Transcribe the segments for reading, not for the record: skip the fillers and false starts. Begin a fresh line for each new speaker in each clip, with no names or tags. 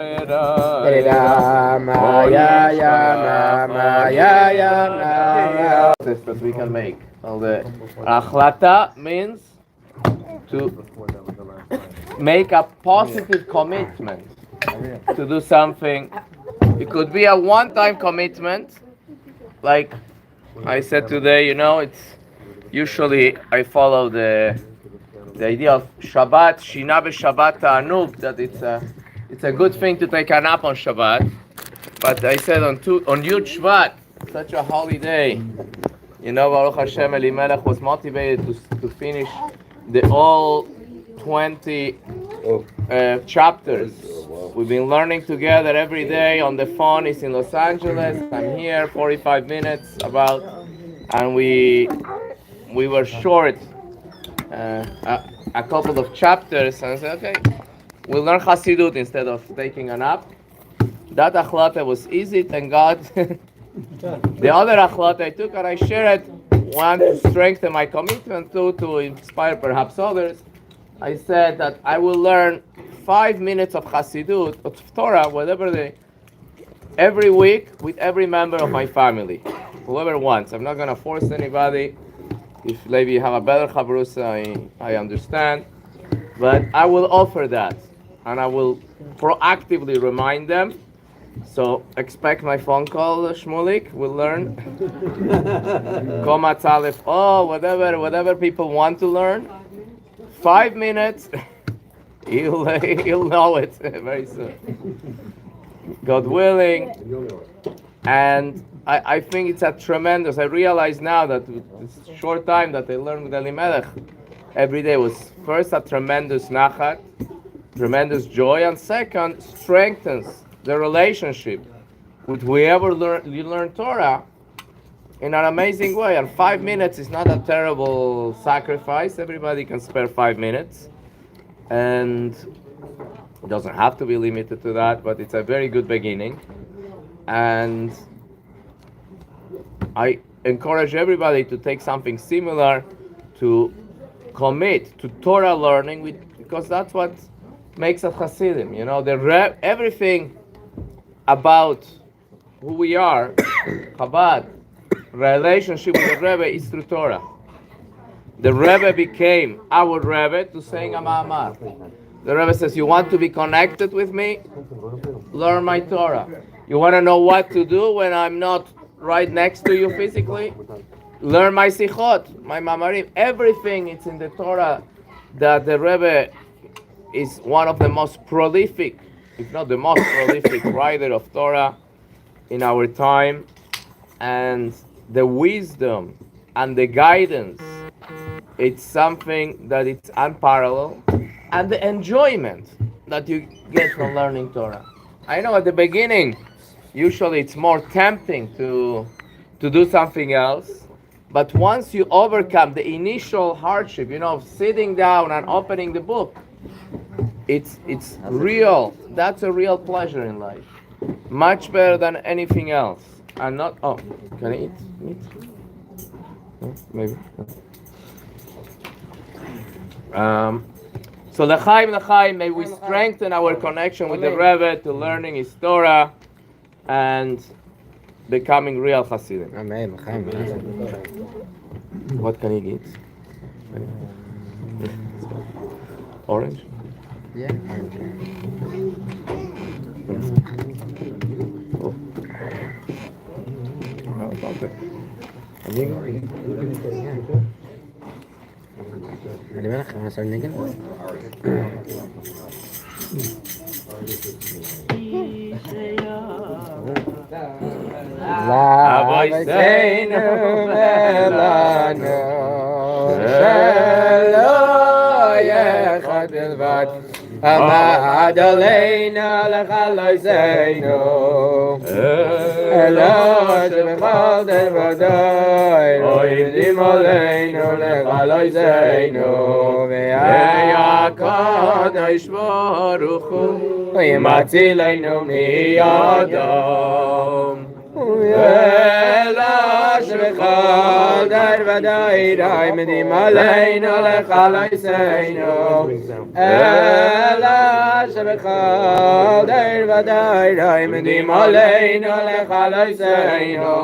That we can make. Well, the achlata means to make a positive commitment to do something. It could be a one-time commitment, like I said today. It's usually I follow the idea of Shabbat, Shina b'Shabbat ta'anug, that it's a good thing to take a nap on Shabbat. But I said on Yud Shvat, such a holiday, Baruch Hashem, Elimelech was motivated to finish the all 20 chapters. We've been learning together every day on the phone. He's in Los Angeles. I'm here, 45 minutes about, and we were short a couple of chapters, and I said, okay, we'll learn Hasidut instead of taking a nap. That achlata was easy, thank God. The other achlata I took and I shared it, one to strengthen my commitment, two to inspire perhaps others. I said that I will learn 5 minutes of Hasidut, of Torah, every week with every member of my family, whoever wants. I'm not going to force anybody. If maybe you have a better chavrusa, I understand. But I will offer that, and I will proactively remind them. So expect my phone call, Shmulik. We'll learn. Komatz Aleph, whatever people want to learn. 5 minutes, he'll know it very soon. God willing. And I think it's a tremendous. I realize now that this short time that I learned with Elimelech, every day was first a tremendous nachat, tremendous joy, and second, strengthens the relationship with whoever you learn Torah in an amazing way. And 5 minutes is not a terrible sacrifice. Everybody can spare 5 minutes, and it doesn't have to be limited to that, but it's a very good beginning. And I encourage everybody to take something similar, to commit to Torah learning, because that's what makes us Hasidim. Everything about who we are, Chabad, relationship with the Rebbe is through Torah. The Rebbe became our Rebbe to saying a Ma'amar. The Rebbe says, you want to be connected with me? Learn my Torah. You want to know what to do when I'm not right next to you physically? Learn my Sichot, my Mamarim. Everything is in the Torah. That the Rebbe is one of the most prolific, if not the most prolific writer of Torah in our time. And the wisdom and the guidance, it's something that it's unparalleled. And the enjoyment that you get from learning Torah. I know at the beginning, usually it's more tempting to do something else. But once you overcome the initial hardship, of sitting down and opening the book, it's real. That's a real pleasure in life. Much better than anything else. And not, can I eat meat? No, maybe. So l'chaim, may we strengthen our connection with the Rebbe to learning his Torah and becoming real Hasidim.
Amen.
What can you eat? Orange?
Yeah.
Oh. Okay.
Elimelech, want to start naked? Avoseinu velanu shelo yechad bilvad amad aleinu lechaloseinu elo shebechol dervadai oidim aleinu lechaloseinu ve'akadosh baruch hu yimatzilenu miyadam Ela shvechal dar vadai rai medim aleinu lechaloseinu. Ela shvechal dar vadai rai medim aleinu lechaloseinu.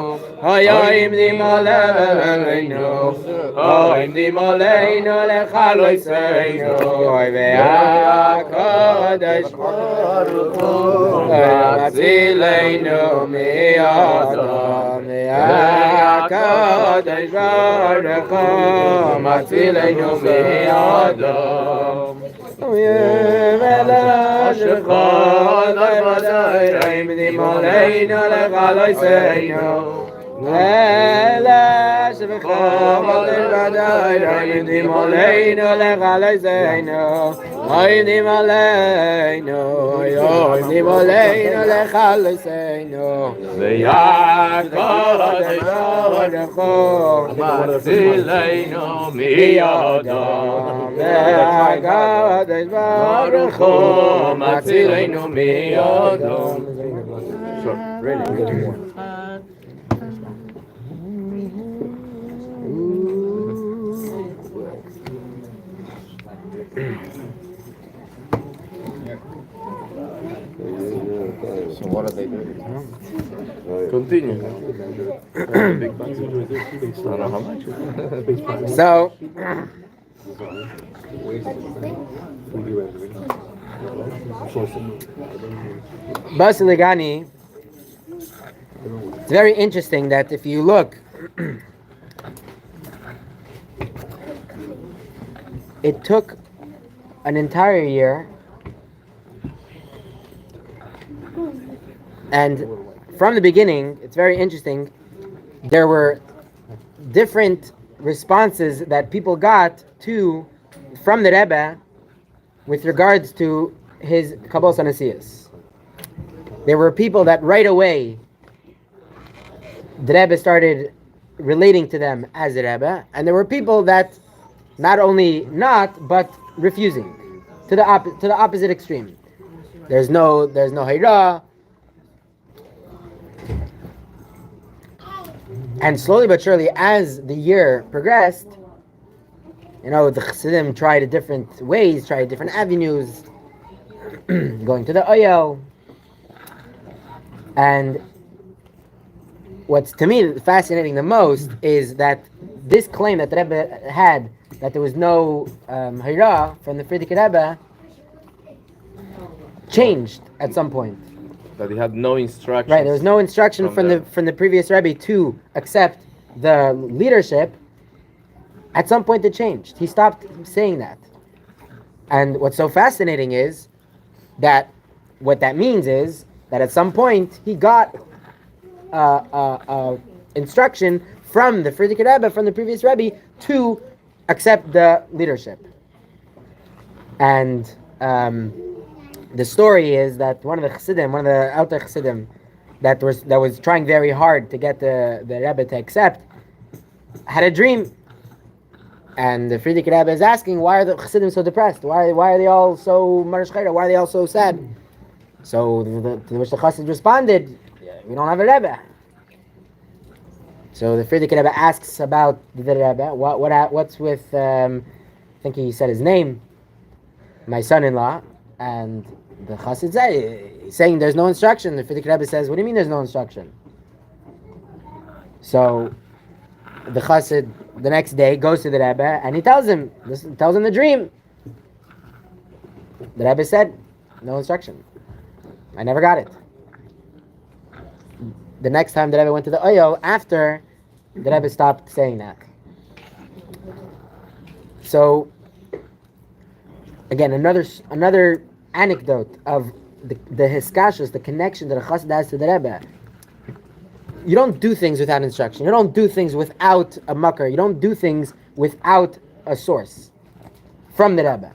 Hayim dim aleinu, hayim dim aleinu lechaloseinu. Oy ve'akadosh baruch hu matzileinu mi'adam. Ve'akadosh baruch hu matzileinu mi'adam. Ve'la shechad v'dai reim dim aleinu lechaloseinu. Ela shvechad v'dai reim dim aleinu lechaloseinu. Hayim aleinu, hayim aleinu lechaloseinu. Ve'akadosh baruch hu matzileinu mi'adam. Ve'akadosh baruch hu matzileinu mi'adam. Really good one.
So what are they doing? Continue. I don't know how much.
So, Basiligani, it's very interesting that if you look, it took an entire year, and from the beginning, it's very interesting, there were different responses that people got from the Rebbe with regards to his Kabbalas Anasiyas. There were people that right away the Rebbe started relating to them as the Rebbe, and there were people that not only not, but refusing to the opposite extreme. There's no Hayra. And slowly but surely, as the year progressed, the Chassidim tried different ways, tried different avenues, going to the Oyel. And what's to me fascinating the most is that this claim that the Rebbe had, that there was no Hayra from the Frierdiker Rebbe, changed at some point.
That he had no instruction.
Right, there was no instruction from the previous Rebbe to accept the leadership. At some point it changed. He stopped saying that. And what's so fascinating is that what that means is that at some point he got instruction from the Frierdiker Rebbe, from the previous Rebbe, to accept the leadership. And the story is that one of the Alter Chassidim, that was trying very hard to get the Rebbe to accept, had a dream. And the Frierdiker Rebbe is asking, why are the Chassidim so depressed? Why are they all so Marish Chayra? Why are they all so sad? So to which the Chassid responded, we don't have a Rebbe. So the Frierdiker Rebbe asks about the Rebbe. What's with, I think he said his name, my son-in-law. And the Chassid said, saying there's no instruction. The Frierdiker Rebbe says, what do you mean there's no instruction? So the Chassid the next day goes to the Rebbe and he tells him the dream. The Rebbe said, no instruction. I never got it. The next time the Rebbe went to the Oyel, after the Rebbe stopped saying that. So again, another anecdote of the hiskashus, the connection that a chassid has to the Rebbe. You don't do things without instruction. You don't do things without a makar. You don't do things without a source from the Rebbe.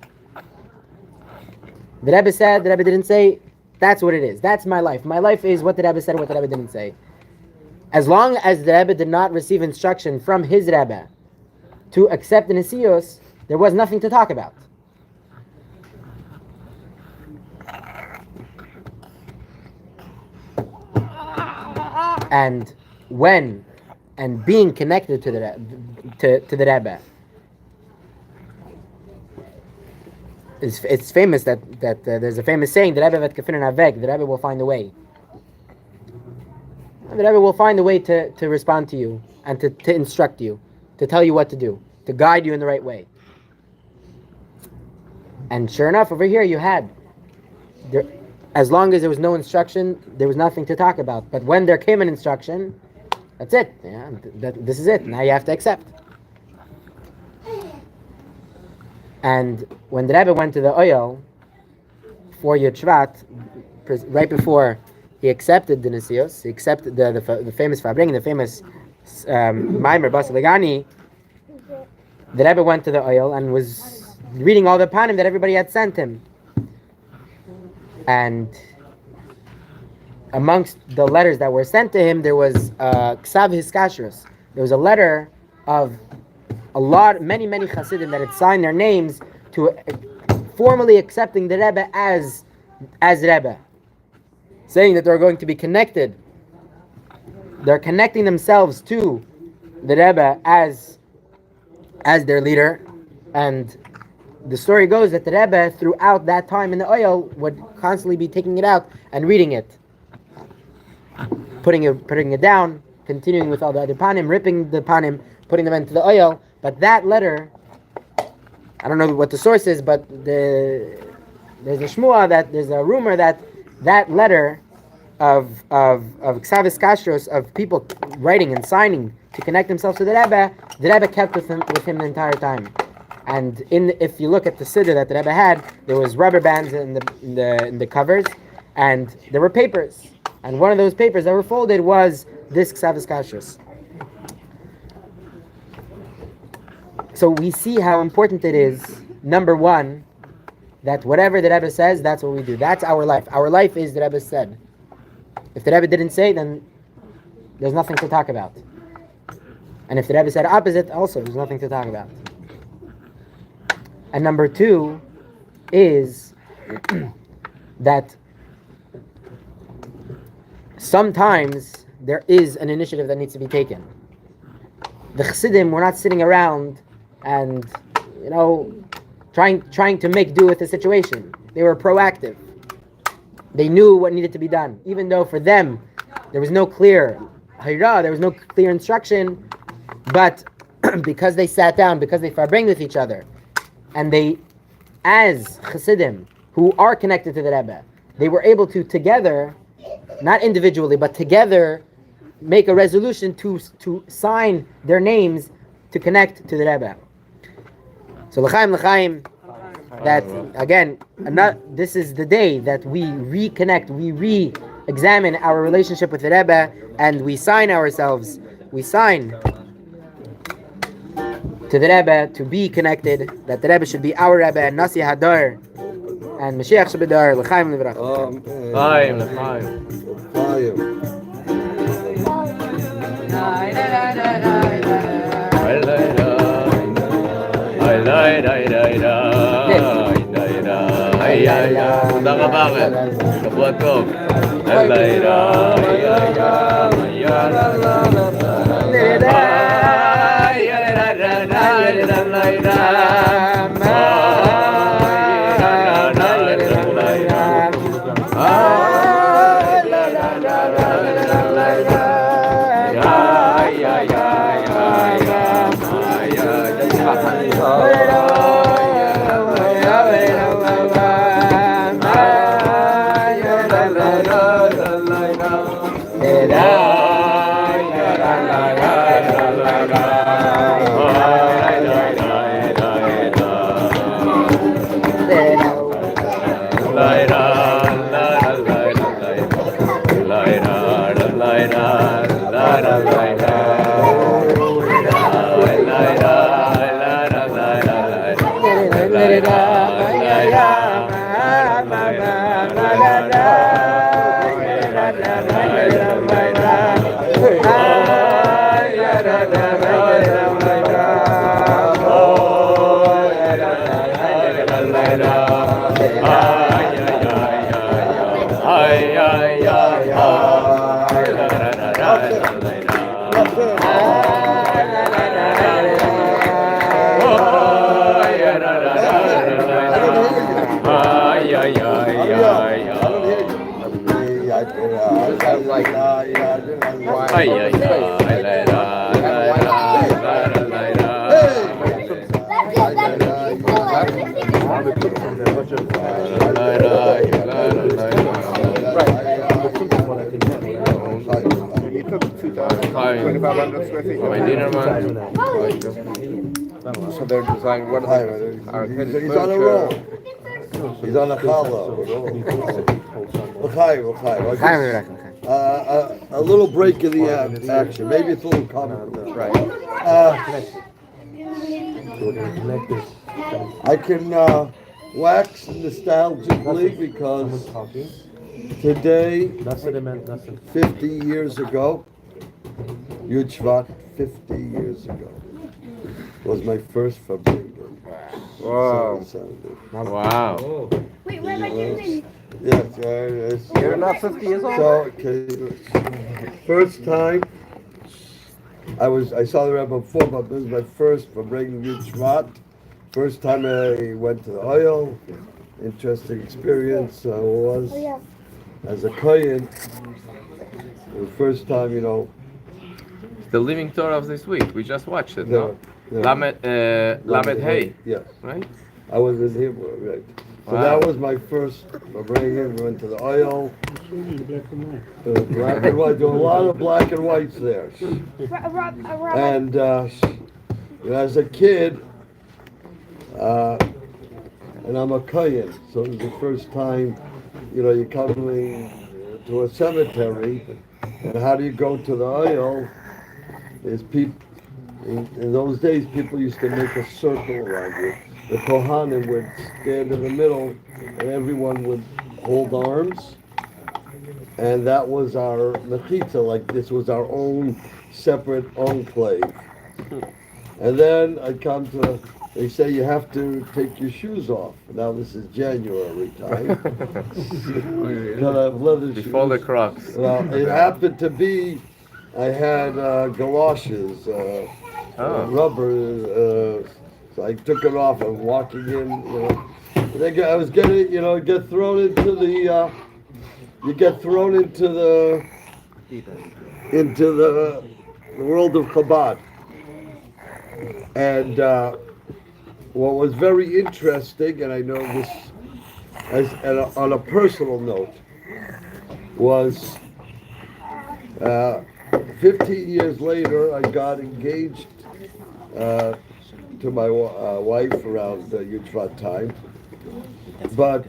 The Rebbe said, the Rebbe didn't say, that's what it is. That's my life. My life is what the Rebbe said and what the Rebbe didn't say. As long as the Rebbe did not receive instruction from his Rebbe to accept the Nesiyos, there was nothing to talk about. and when and being connected to the Rebbe. It's famous that there's a famous saying, the Rebbe vet kefinen aveg, the Rebbe will find a way. The Rebbe will find a way to respond to you and to instruct you, to tell you what to do, to guide you in the right way. And sure enough, over here you had, as long as there was no instruction, there was nothing to talk about. But when there came an instruction, that's it. Yeah, this is it. Now you have to accept. And when the Rebbe went to the Oyel for Yud Shvat, right before he accepted the Nesios, he accepted the famous Farbrengen, the famous Maimer Basalegani, the Rebbe went to the Oyel and was reading all the panim that everybody had sent him. And amongst the letters that were sent to him, there was Ksav Hiskashrus. There was a letter of many Hasidim that had signed their names to formally accepting the Rebbe as Rebbe, saying that they're going to be connected. They're connecting themselves to the Rebbe as their leader. And the story goes that the Rebbe, throughout that time in the Oyel, would constantly be taking it out and reading it, putting it down, continuing with all the other panim, ripping the panim, putting them into the Oyel. But that letter, I don't know what the source is, but there's a shmua, that there's a rumor that letter of Ksavis Kashros, of people writing and signing to connect themselves to the Rebbe kept with him the entire time. And if you look at the siddur that the Rebbe had, there was rubber bands in the covers, and there were papers. And one of those papers that were folded was this Ksavis Kashrus. So we see how important it is, number one, that whatever the Rebbe says, that's what we do. That's our life. Our life is the Rebbe said. If the Rebbe didn't say, then there's nothing to talk about. And if the Rebbe said opposite, also there's nothing to talk about. And number two is that sometimes there is an initiative that needs to be taken. The Chassidim were not sitting around and, trying to make do with the situation. They were proactive. They knew what needed to be done, even though for them there was no clear hayra, there was no clear instruction. But because they sat down, because they farbrengen with each other, and they, as Chassidim who are connected to the Rebbe, they were able to together, not individually, but together, make a resolution to sign their names to connect to the Rebbe. So l'chaim, that again, this is the day that we reconnect, we re-examine our relationship with the Rebbe, and we sign ourselves. We sign to the Rebbe to be connected, that the Rebbe should be our Rebbe, and Nasi Hadar, and Mashiach Shabedar, l'chaim l'vrach.
L'chaim, l'chaim. תודה רבה, שבוע טוב. Sounds like so they're designing what are
He's on a roll. He's on a challah. A little break in the action. Maybe it's a little comical.
right.
I can wax nostalgically because today, 50 years ago, Yud Shvat, 50 years ago, was my first Farbrengen.
Wow. Wow.
Wait, where am I doing?
Yes,
You're not 50 years old?
so, okay, first time, I saw the Rebbe before, but this was my first Farbrengen Yud Shvat. First time I went to the oil. Interesting experience was as a kohen. The first time,
The Living Torah of this week. We just watched it, no?
yeah.
Lamed Hey,
Yes,
right?
I was in Hebrew, right. So
Wow.
that was my first Farbrengen. We went to the oil. Black and white. There were a lot of black and whites there. And as a kid, and I'm a kohen, so it was the first time, you're coming to a cemetery, and how do you go to the oil? Is people in those days, people used to make a circle around you. The Kohanim would stand in the middle, and everyone would hold arms, and that was our mechitza. Like this was our own separate enclave. And then I come to. They say you have to take your shoes off. Now this is January time. Gotta have leather shoes.
Before the Crocs.
Well, it happened to be, I had galoshes, rubber. So I took it off. I'm walking in. I was getting, get thrown into the. You get thrown into the world of Chabad, and. What was very interesting, and I know this on a personal note, was 15 years later, I got engaged to my wife around Yud Shvat time. But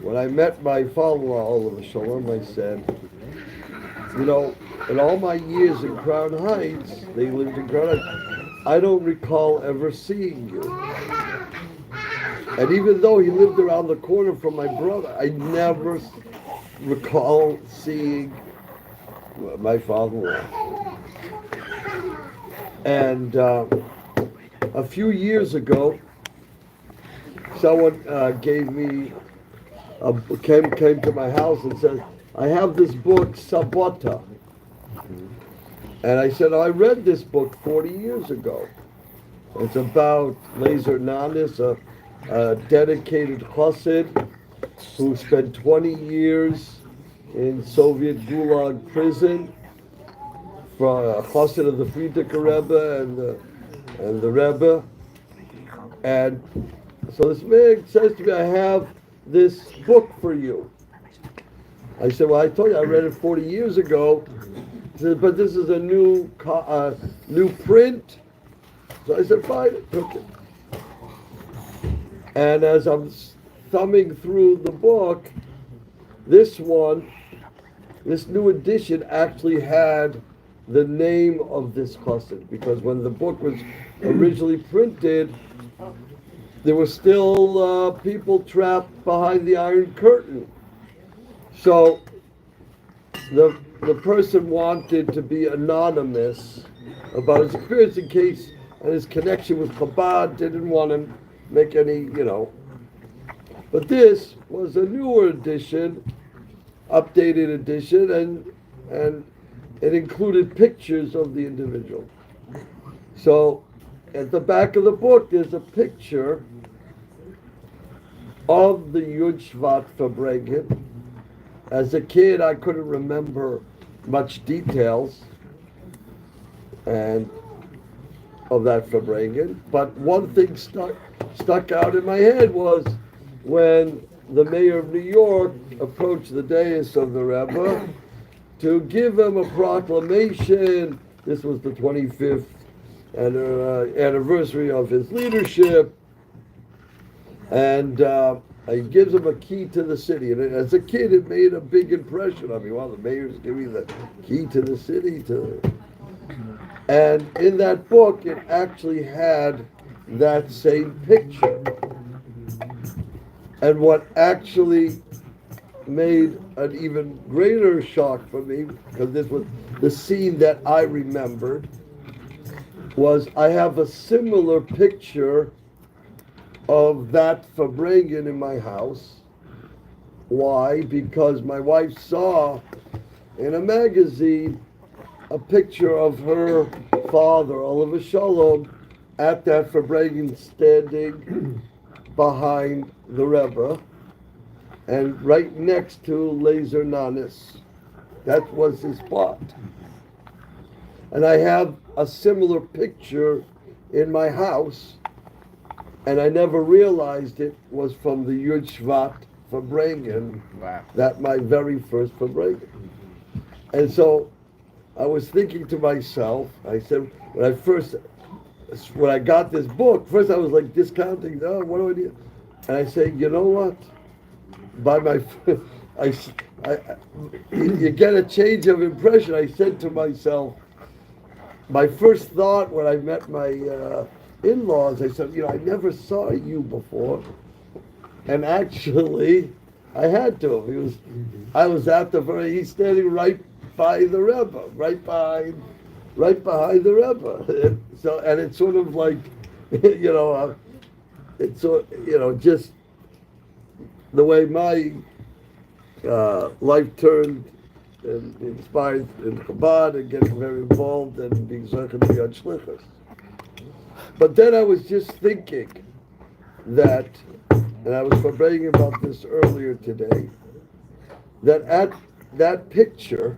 when I met my father-in-law, Oliver Shalom, I said, in all my years in Crown Heights, they lived in Crown Heights, I don't recall ever seeing you. And even though he lived around the corner from my brother, I never recall seeing my father-in-law. And a few years ago, someone gave me, came to my house and said, I have this book, Sabota. And I said, I read this book 40 years ago. It's about Lazer Nanis, a dedicated chassid who spent 20 years in Soviet Gulag prison, for a chassid of the Frierdiker Rebbe and the Rebbe. And so this man says to me, I have this book for you. I said, well, I told you I read it 40 years ago. He said, but this is a new print. So I said, fine, I took it. And as I'm thumbing through the book, this new edition actually had the name of this chassid, because when the book was originally printed, there were still people trapped behind the Iron Curtain. So the person wanted to be anonymous about his experience in case, and his connection with Chabad, didn't want to make any, But this was a newer edition, updated edition, and it included pictures of the individual. So at the back of the book, there's a picture of the Yud Shvat Farbrengen. As a kid, I couldn't remember much details and of that Farbrengen, but one thing stuck out in my head was when the mayor of New York approached the dais of the Rebbe to give him a proclamation. This was the 25th anniversary of his leadership, and he gives him a key to the city. And as a kid, it made a big impression on me. Wow, the mayor's giving the key to the city. And in that book, it actually had that same picture. And what actually made an even greater shock for me, because this was the scene that I remembered, was I have a similar picture of that Farbrengen in my house. Why? Because my wife saw in a magazine a picture of her father, Oliver Shalom, at that Farbrengen standing behind the Rebbe and right next to Laser Nanis. That was his spot. And I have a similar picture in my house, and I never realized it was from the Yud Shvat Farbrengen, that my very first Farbrengen. And so I was thinking to myself, I said, when I got this book, first I was like discounting, oh, what do I do? And I say, you know what? By my, you get a change of impression. I said to myself, my first thought when I met my in-laws, I said, I never saw you before. And actually, I had to. I was at he's standing right by the Rebbe, right behind the Rebbe. So, and it's sort of like, it's just the way my life turned and inspired in Chabad and getting very involved and being Zechut B'Yad Shlichus. But then I was just thinking that, and I was Farbrengen about this earlier today, that at that picture,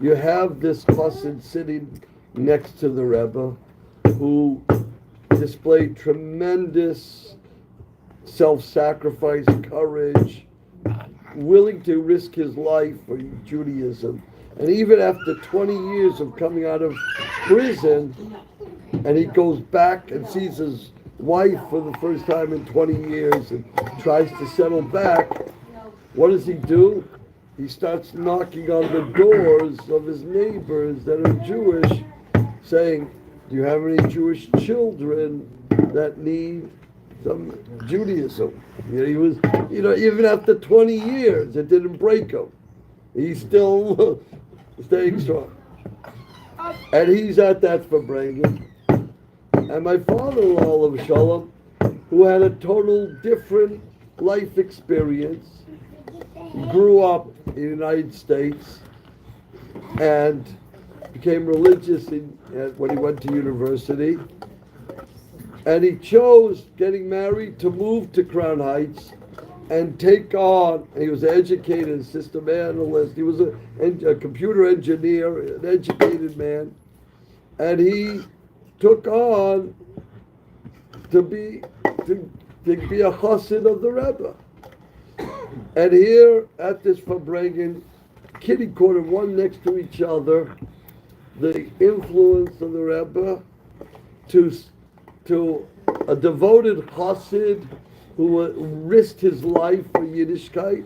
you have this chassid sitting next to the Rebbe who displayed tremendous self-sacrifice, courage, willing to risk his life for Judaism. And even after 20 years of coming out of prison, and he goes back and sees his wife for the first time in 20 years and tries to settle back, what does he do? He starts knocking on the doors of his neighbors that are Jewish, saying, do you have any Jewish children that need some Judaism? He was, even after 20 years, it didn't break him. He's still staying strong. And he's at that Farbrengen. And my father-in-law, Oliver Shalom, who had a total different life experience, grew up in the United States and became religious when he went to university. And he chose getting married to move to Crown Heights and take on, he was an educated system analyst, he was a computer engineer, an educated man, and he took on to be a chassid of the Rebbe. And here at this Farbrengen, kitty corner, one next to each other, the influence of the Rebbe to a devoted chassid who risked his life for Yiddishkeit.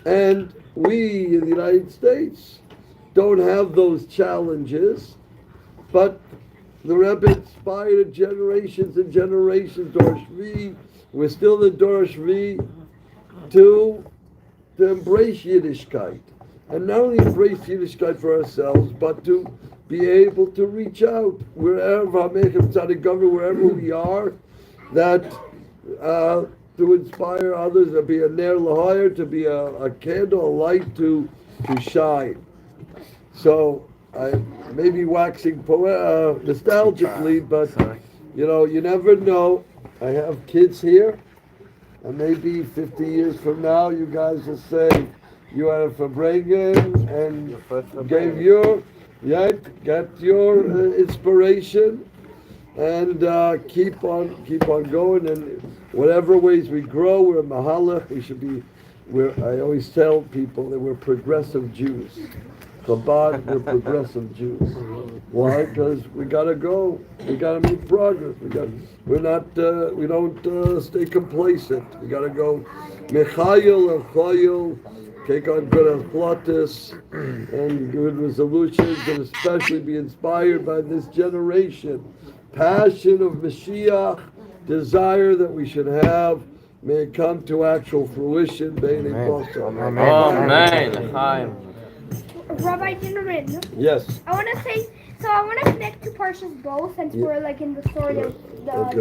And we in the United States don't have those challenges, but the Rebbe inspired generations and generations, Dor Shvi. We're still the Dor Shvi to embrace Yiddishkeit. And not only embrace Yiddishkeit for ourselves, but to be able to reach out wherever we are, that to inspire others, to be a ner l'hayr, to be a candle, a light to shine. So I may be waxing nostalgically, but you never know. I have kids here, and maybe 50 years from now, you guys will say you are a Farbrengen and gave your get your inspiration, and keep on going. And whatever ways we grow, we're mahalach. We should be. I always tell people that we're progressive Jews. Chabad, we're progressive Jews. Why? Because we gotta go. We gotta make progress. We don't stay complacent. We gotta go. Mechayil and Chayil, take on good achlatis and good resolutions, and especially be inspired by this generation. Passion of Mashiach, desire that we should have, may it come to actual fruition.
Amen. Chaim.
Rabbi Zimmerman,
Yes.
I want to connect to Parshas Bo, since we're like in the story of the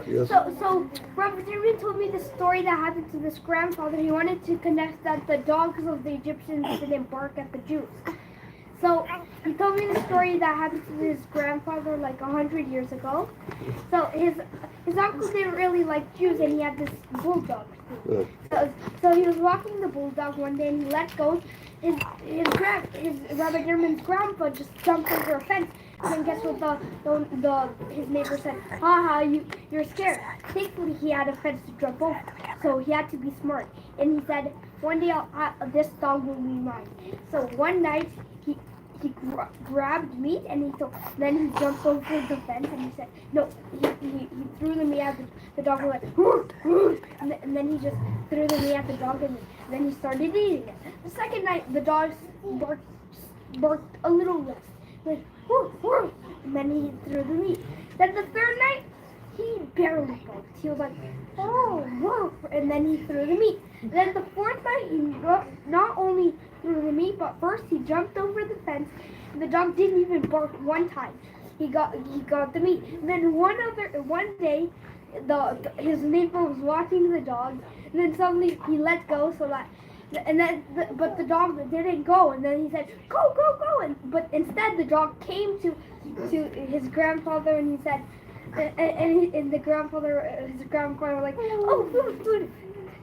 Jews. So Rabbi Zimmerman told me the story that happened to this grandfather. He wanted to connect that the dogs of the Egyptians didn't bark at the Jews. So he told me the story that happened to his grandfather like 100 years ago. So his uncle didn't really like Jews, and he had this bulldog. So he was walking the bulldog one day, and he let go. His Rabbi German's grandpa just jumped over a fence. And then guess what his neighbor said? Ha, you're scared. Thankfully he had a fence to jump over, so he had to be smart. And he said, one day this dog will be mine. So one night he grabbed meat, and then he jumped over the fence, and he said no. He threw the meat at the dog, was like woof, woof, and then he just threw the meat at the dog, and then he started eating it. The second night the dog barked a little less, like woof, woof, and then he threw the meat. Then the third night he barely barked. He was like, oh, woof, and then he threw the meat. And then the fourth night he not only threw the meat, but first he jumped over the fence, and the dog didn't even bark one time. He got the meat. And then one day, his neighbor was walking the dog, and then suddenly he let go, but the dog didn't go, and then he said, go, go, go, but instead the dog came to his grandfather, and he said, and his grandfather was like, oh, food.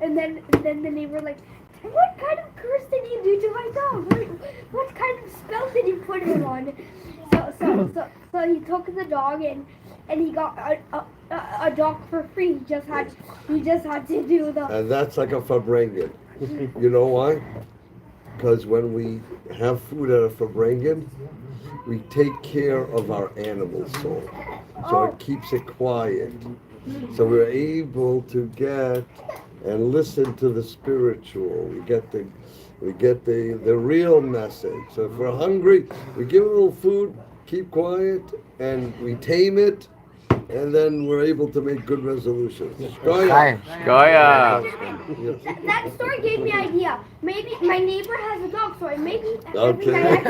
And then the neighbor like, what kind of curse did you do to my dog? What kind of spell did you put him on? So he took the dog, and he got a dog for free. He just had to do the.
And that's like a Farbrengen. You know why? Because when we have food at a Farbrengen, we take care of our animal soul. So it keeps it quiet. So we're able to get and listen to the spiritual. We get the real message. So if we're hungry, we give a little food, keep quiet, and we tame it, and then we're able to make good resolutions.
Goya.
That story gave me an idea. Maybe my neighbor has a dog, so maybe
Okay.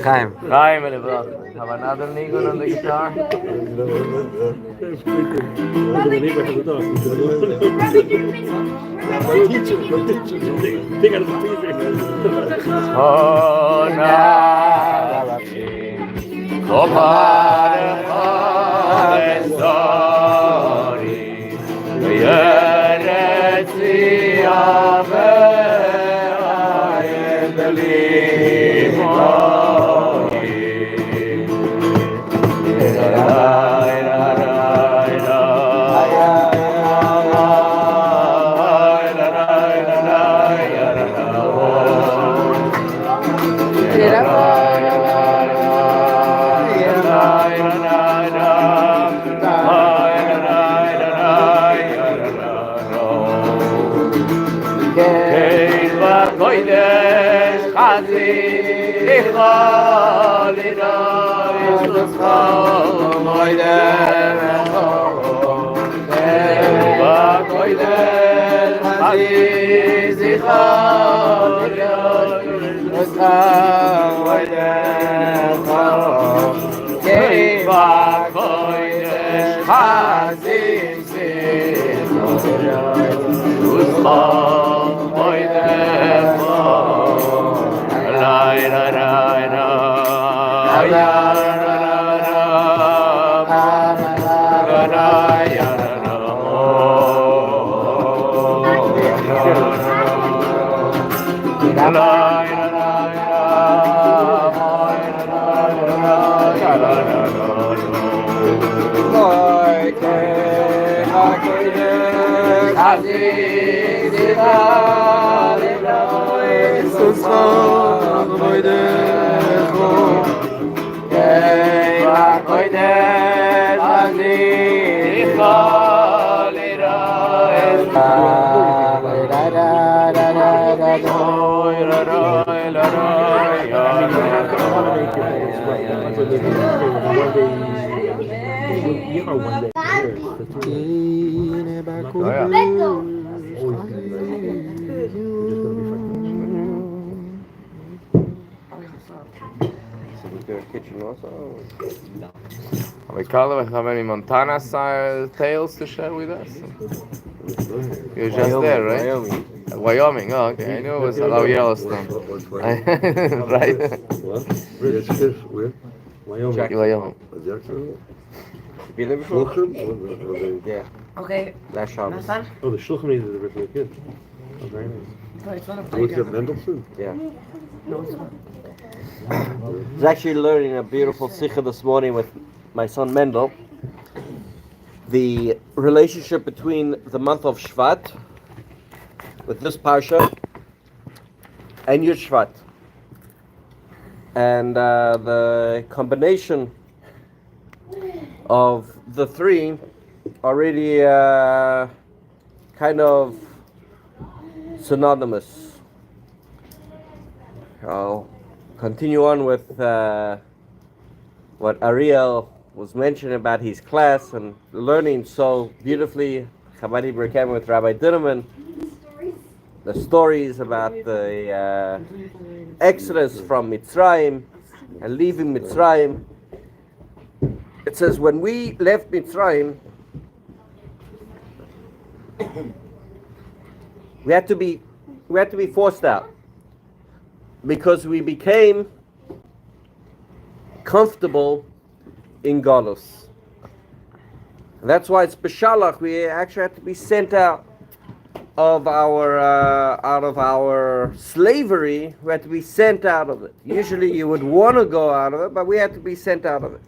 Chaim.
Chaim, my brother. Have another nigun on the guitar? Oh, no. Kitchen also. Ricardo, have any Montana tales to share with us? You're just there, right? Wyoming. Oh, okay. I knew it was Yellowstone. Right?
What? Where?
Wyoming.
Been there before?
Shluchim?
Yeah.
Okay.
Last Shabbos.
Oh, the Shluchim is the original kid. Oh, very nice.
No, it's not a
Was it
playground.
Mendelssohn?
Yeah.
No, it's not.
I was actually learning a beautiful sikha this morning with my son Mendel. The relationship between the month of Shvat, with this parsha, and Yud Shvat. And the combination of the three are really kind of synonymous. I'll continue on with what Ariel was mentioning about his class and learning so beautifully Chabad Berkem with Rabbi Dinnerman, the stories about the exodus from Mitzrayim and leaving Mitzrayim. It says when we left Mitzrayim, we had to be forced out because we became comfortable in Galus. That's why it's Beshalach. We actually had to be sent out of our slavery. We had to be sent out of it. Usually you would want to go out of it, but we had to be sent out of it.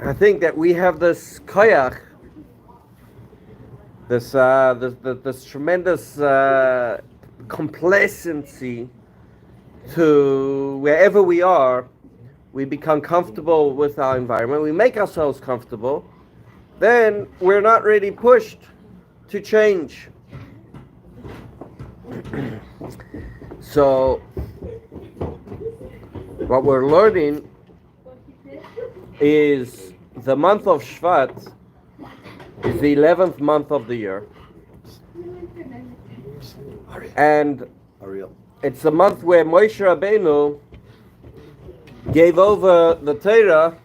I think that we have this koyach, this tremendous complacency to wherever we are. We become comfortable with our environment. We make ourselves comfortable. Then we're not really pushed to change. So what we're learning is the month of Shvat is the 11th month of the year. And it's the month where Moshe Rabbeinu gave over the Torah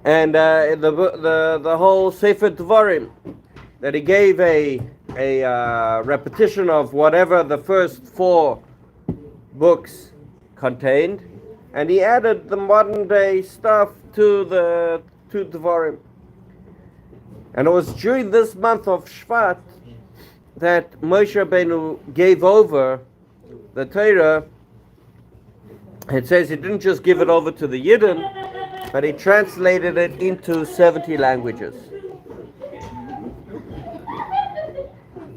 and the whole Sefer Dvarim, that he gave a repetition of whatever the first 4 books contained, and he added the modern day stuff to Dvarim. And it was during this month of Shvat that Moshe Rabbeinu gave over the Torah. It says he didn't just give it over to the Yidden, but he translated it into 70 languages.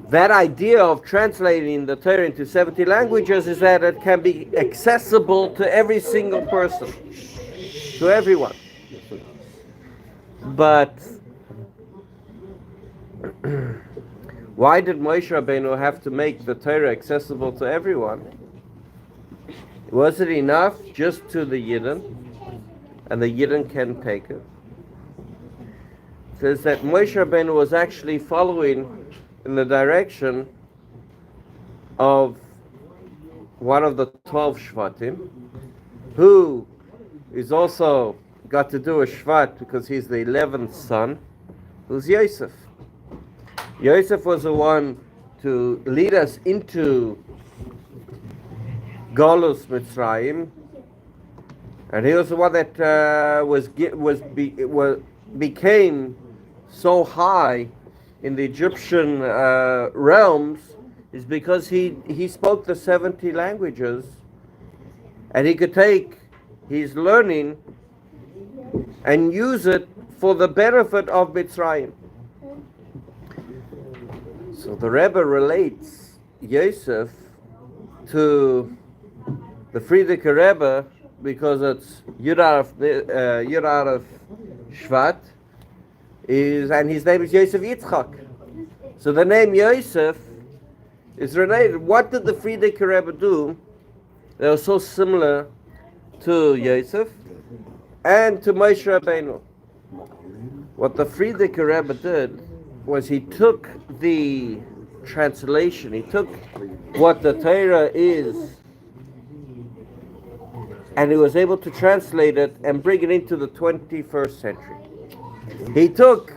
That idea of translating the Torah into 70 languages is that it can be accessible to every single person, to everyone. But why did Moshe Rabbeinu have to make the Torah accessible to everyone? Was it enough just to the Yidden, and the Yidden can take it? It says that Moshe Rabbeinu was actually following in the direction of one of the 12 Shvatim, who is also got to do a Shvat because he's the 11th son, who's Yosef. Yosef was the one to lead us into Golus Mitzrayim, and he was the one that became so high in the Egyptian realms is because he spoke the 70 languages, and he could take his learning and use it for the benefit of Mitzrayim. So the Rebbe relates Yosef to the Frierdiker Rebbe because it's Yud Aleph Shvat, and his name is Yosef Yitzchak. So the name Yosef is related. What did the Frierdiker Rebbe do that was so similar to Yosef and to Moshe Rabbeinu? What the Frierdiker Rebbe did was he took the translation, he took what the Torah is, and he was able to translate it and bring it into the 21st century. He took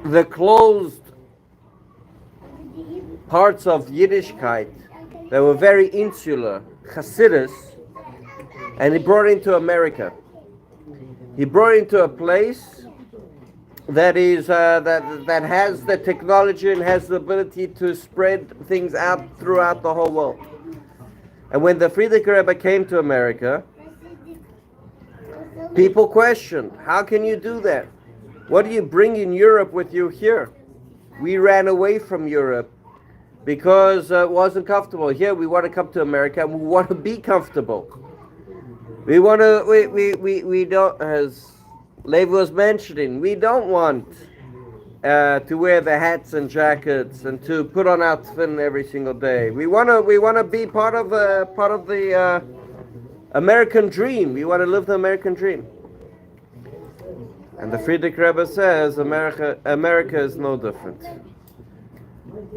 the closed parts of Yiddishkeit that were very insular, Hasidus, and he brought it into America. He brought it into a place that is that has the technology and has the ability to spread things out throughout the whole world. And when the Frierdiker Rebbe came to America, people questioned, how can you do that? What do you bring in Europe with you here? We ran away from Europe because it wasn't comfortable. Here we want to come to America and we want to be comfortable. We want to, we don't, as Lev was mentioning, we don't want to wear the hats and jackets and to put on our tefillin every single day. We want to be part of the American dream. We want to live the American dream. And the Frierdiker Rebbe says America is no different.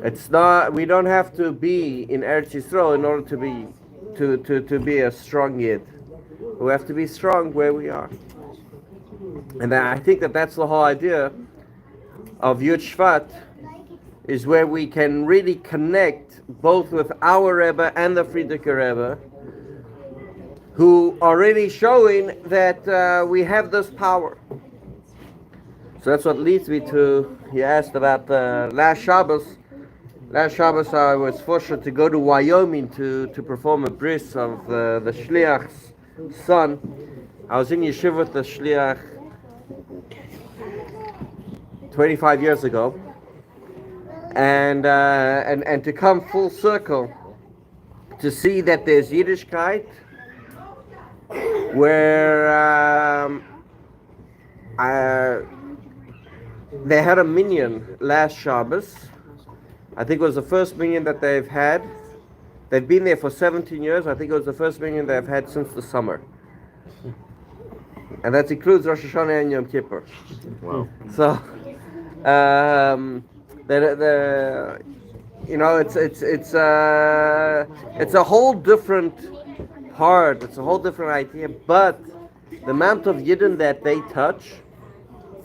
It's not. We don't have to be in Eretz Yisrael in order to be a strong Yid. We have to be strong where we are. And I think that's the whole idea of Yud Shvat, is where we can really connect both with our Rebbe and the Frierdiker Rebbe, who are really showing that we have this power. So that's what leads me to, he asked about last Shabbos. Last Shabbos I was fortunate to go to Wyoming to perform a bris of the Shliach's son. I was in yeshiva with the Shliach 25 years ago, and to come full circle to see that there's Yiddishkeit where they had a minyan last Shabbos. I think it was the first minyan that they've had. They've been there for 17 years. I think it was the first minyan they've had since the summer. And that includes Rosh Hashanah and Yom Kippur. Wow. So, it's a whole different part. It's a whole different idea. But the amount of Yidden that they touch,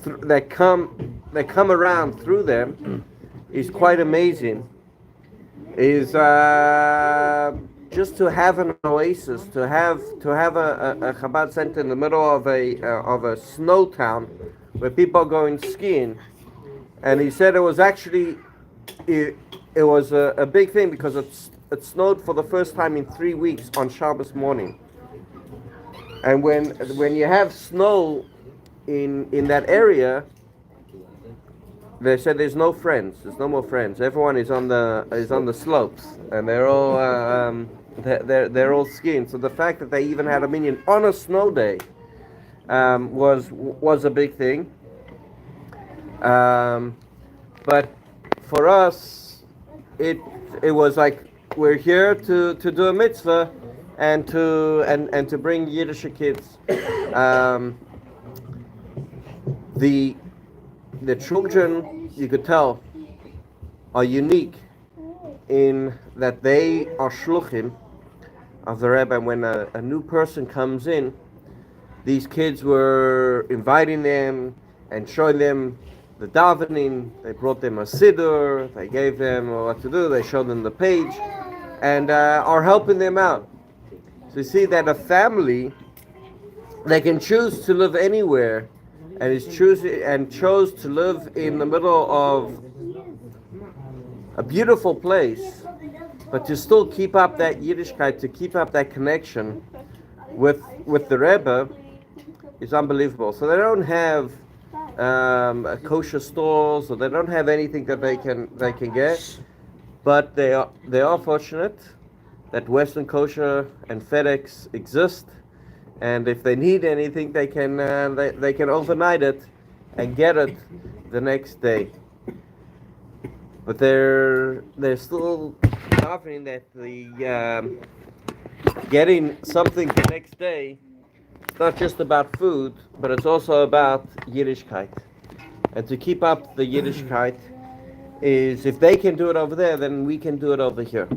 that come around through them, is quite amazing. Is just to have an oasis, to have a Chabad center in the middle of a snow town where people are going skiing. And he said it was actually it was a big thing because it snowed for the first time in 3 weeks on Shabbos morning. And when you have snow in that area, they said there's no friends. There's no more friends. Everyone is on the slopes, and they're all they're all skiing. So the fact that they even had a minyan on a snow day was a big thing. But for us, it was like we're here to do a mitzvah and to bring Yiddish kids. The children, you could tell, are unique in that they are shluchim of the Rebbe. And when a new person comes in, these kids were inviting them and showing them the davening. They brought them a siddur, they gave them what to do, they showed them the page, and are helping them out. So you see that a family, they can choose to live anywhere, and chose to live in the middle a beautiful place, but to still keep up that Yiddishkeit, to keep up that connection with the Rebbe is unbelievable. So they don't have kosher stores, or they don't have anything that they can get, but they are fortunate that Western Kosher and FedEx exist, and if they need anything, they can overnight it and get it the next day. But they're still confident that the getting something the next day, it's not just about food, but it's also about Yiddishkeit. And to keep up the Yiddishkeit is, if they can do it over there, then we can do it over here.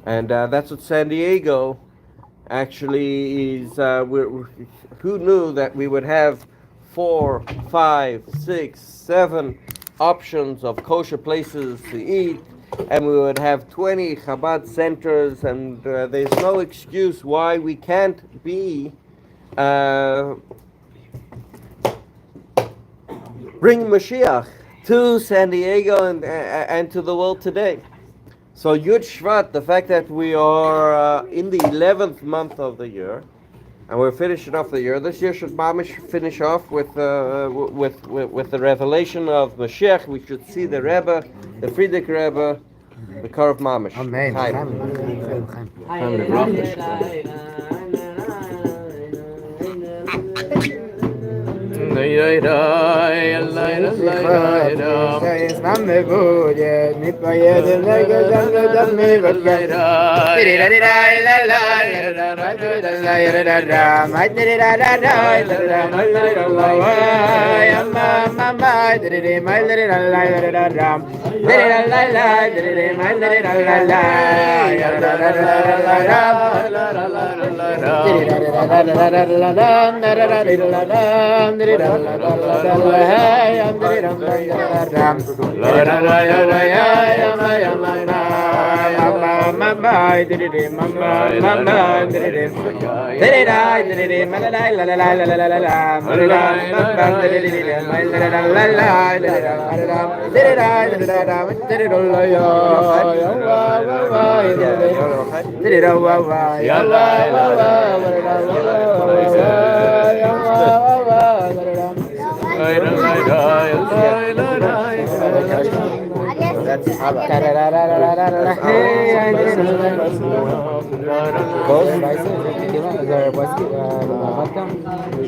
And that's what San Diego actually is. Who knew that we would have 4, 5, 6, 7 options of kosher places to eat, and we would have 20 Chabad centers, and there's no excuse why we can't be bring Mashiach to San Diego and to the world today. So Yud Shvat, the fact that we are in the 11th month of the year, and we're finishing off the year. This year should mamish finish off with the revelation of Mashiach. We should see the Rebbe, the Friedrich Rebbe, the car of mamish.
Amen.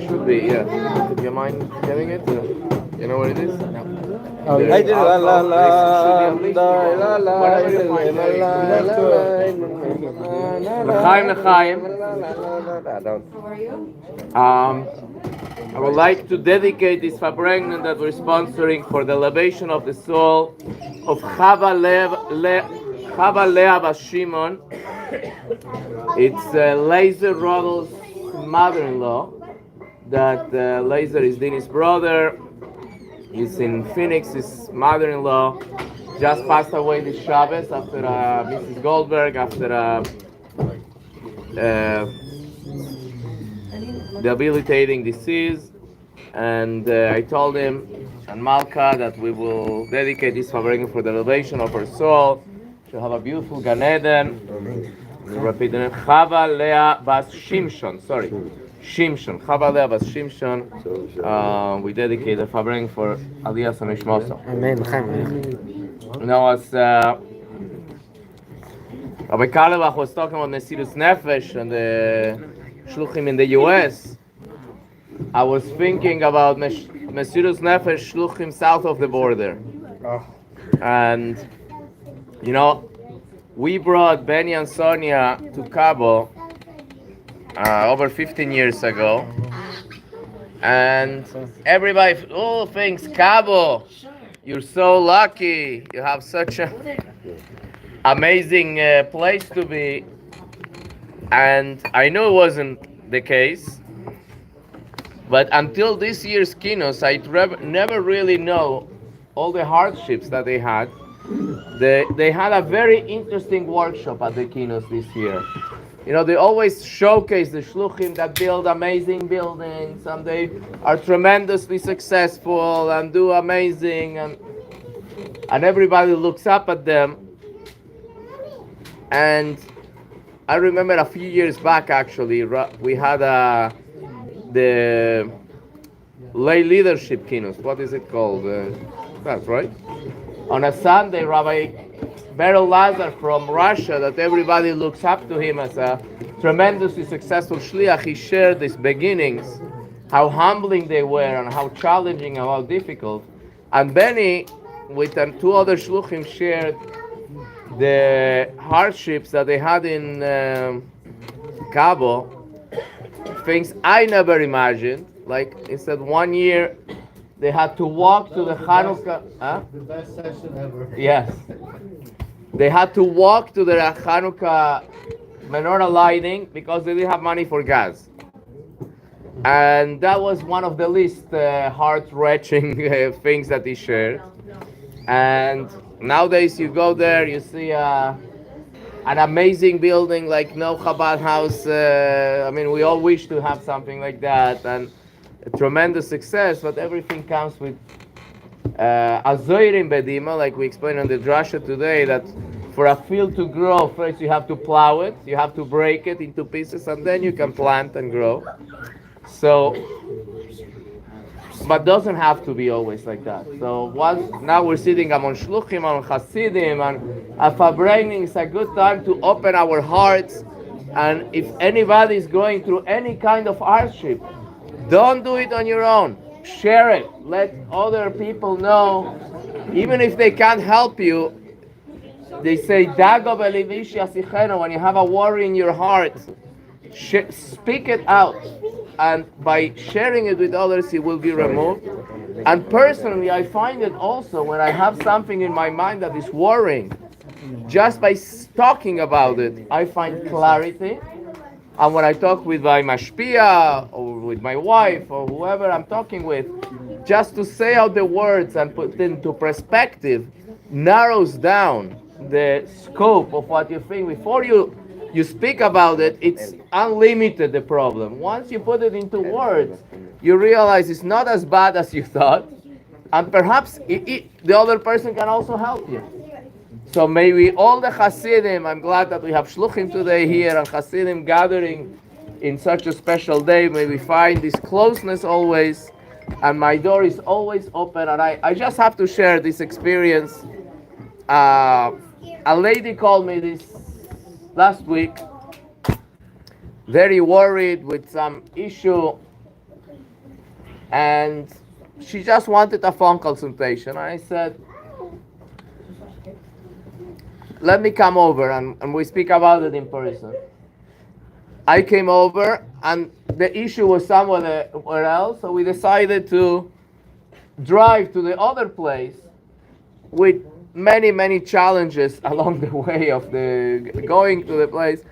Should be, yeah. Do you mind getting it? You know what it is? No.
Oh,
I did la la la la la
L'chaim. I would like to dedicate this Farbrengen that we're sponsoring for the elevation of the soul of Chava Lea Bas Shimon. It's Laser Rodel's mother-in-law. That Laser is Dini's brother. He's in Phoenix. His mother-in-law just passed away this Shabbos after Mrs. Goldberg, after debilitating disease. And I told him and Malka that we will dedicate this Farbrengen for the elevation of her soul. She'll have a beautiful Gan Eden. Repeat the name. Chava Lea Bas Shimshon. Sorry. Shimshon, Chava Lea Bas Shimshon. We dedicate the Farbrengen for Aliyas and Ishmosa.
Amen.
Now, as Rabbi Kalevach was talking about Mesirus Nefesh and the Shluchim in the US, I was thinking about Mesirus Nefesh Shluchim south of the border. And, you know, we brought Benny and Sonia to Cabo over 15 years ago, and everybody thinks, Cabo, you're so lucky, you have such an amazing place to be. And I knew it wasn't the case, but until this year's Kinos, I never really know all the hardships that they had. They had a very interesting workshop at the Kinos this year. You know, they always showcase the shluchim that build amazing buildings, and they are tremendously successful and do amazing. And and everybody looks up at them. And I remember a few years back, actually, we had the lay leadership keynote. What is it called? That's right. On a Sunday, Rabbi Beryl Lazar from Russia, that everybody looks up to him as a tremendously successful shliach. He shared these beginnings, how humbling they were, and how challenging and how difficult. And Benny, with two other shluchim, shared the hardships that they had in Cabo, things I never imagined. Like, instead, 1 year they had to walk to the Hanukkah.
The best session ever.
Yes. They had to walk to the Hanukkah menorah lighting because they didn't have money for gas. And that was one of the least heart-wrenching things that he shared. And nowadays you go there, you see an amazing building like no Chabad house. I mean, we all wish to have something like that, and a tremendous success, but everything comes with Azoirim Bedima, like we explained on the Drasha today, that for a field to grow, first you have to plow it, you have to break it into pieces, and then you can plant and grow. So, but doesn't have to be always like that. So now we're sitting among Shluchim, among Hasidim, and Farbrengen is a good time to open our hearts. And if anybody is going through any kind of hardship, don't do it on your own. Share it. Let other people know. Even if they can't help you, they say, "Dago belivish yasichenu," when you have a worry in your heart, speak it out. And by sharing it with others, it will be removed. And personally, I find it also when I have something in my mind that is worrying, just by talking about it, I find clarity. And when I talk with my mashpia or with my wife or whoever I'm talking with, just to say out the words and put it into perspective narrows down the scope of what you think. Before you speak about it, it's unlimited, the problem. Once you put it into words, you realize it's not as bad as you thought, and perhaps the other person can also help you. So maybe all the Hasidim, I'm glad that we have Shluchim today here and Hasidim gathering in such a special day, may we find this closeness always, and my door is always open. And I just have to share this experience. A lady called me this last week, very worried with some issue, and she just wanted a phone consultation. I said, let me come over and we speak about it in person. I came over and the issue was somewhere else, so we decided to drive to the other place with many challenges along the way of the going to the place,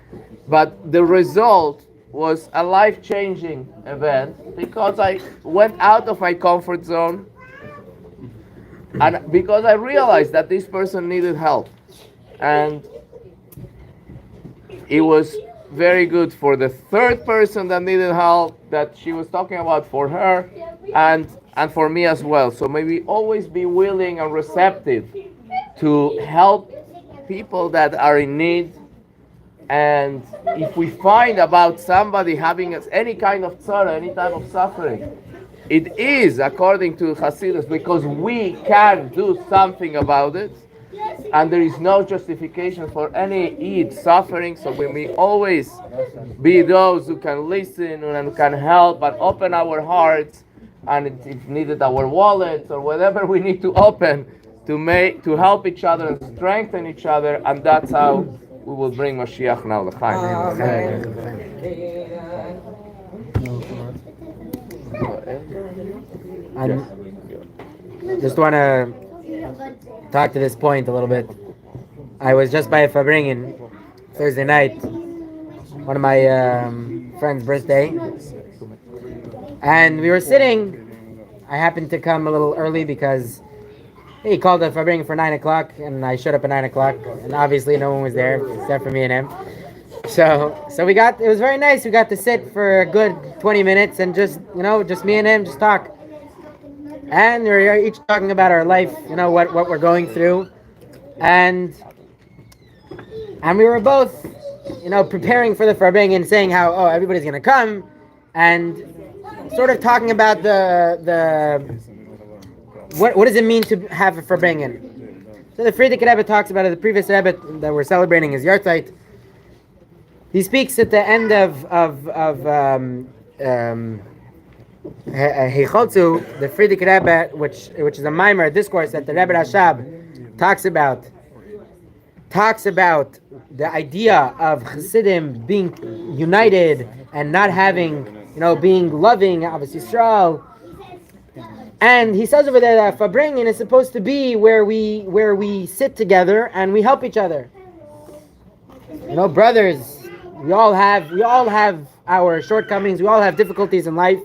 but the result was a life-changing event because I went out of my comfort zone and because I realized that this person needed help, and it was very good for the third person that needed help that she was talking about, for her and for me as well. So maybe always be willing and receptive to help people that are in need. And if we find about somebody having any kind of tzara, any type of suffering, it is according to Hasidus because we can do something about it, and there is no justification for any Eid suffering. So when we always be those who can listen and who can help and open our hearts, and if needed our wallets or whatever we need to open to help each other and strengthen each other, and that's how we will bring Mashiach now.
I just want to talk to this point a little bit. I was just by Farbrengen Thursday night, one of my friend's birthday, and we were sitting. I happened to come a little early because he called at Farbrengen for 9 o'clock, and I showed up at 9 o'clock, and obviously no one was there except for me and him. So it was very nice. We got to sit for a good 20 minutes and just me and him just talk. and we're each talking about our life, what we're going through, and we were both, preparing for the Farbrengen, saying how everybody's gonna come, and sort of talking about what does it mean to have a Farbrengen. So the Frierdiker Rebbe talks about it. The previous Rebbe that we're celebrating his Yartzeit. He speaks at the end of Heichotzu, the Frierdiker Rebbe, which is a mimer, a discourse that the Rebbe Rashab talks about the idea of Chassidim being united and not having, being loving, obviously Yisrael. And he says over there that Farbrengen is supposed to be where we sit together and we help each other. Brothers, we all have our shortcomings. We all have difficulties in life.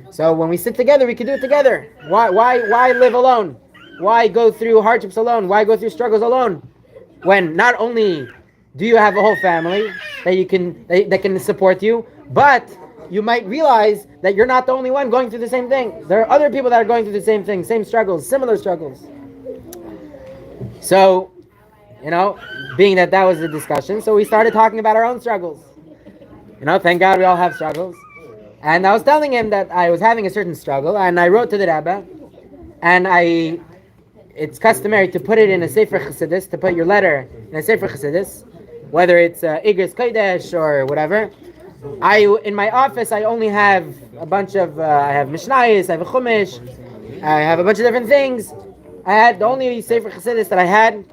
So when we sit together, we can do it together. Why live alone? Why go through hardships alone? Why go through struggles alone? When not only do you have a whole family that can support you, but you might realize that you're not the only one going through the same thing. There are other people that are going through the same thing, same struggles, similar struggles. So, being that was the discussion, so we started talking about our own struggles. Thank God we all have struggles. And I was telling him that I was having a certain struggle, and I wrote to the Rebbe, and it's customary to put it in a Sefer Chassidus, to put your letter in a Sefer Chassidus, whether it's Igris Kodesh or whatever. In my office, I only have a bunch of, I have Mishnayos, I have a Chumash, I have a bunch of different things. I had the only Sefer Chassidus that I had,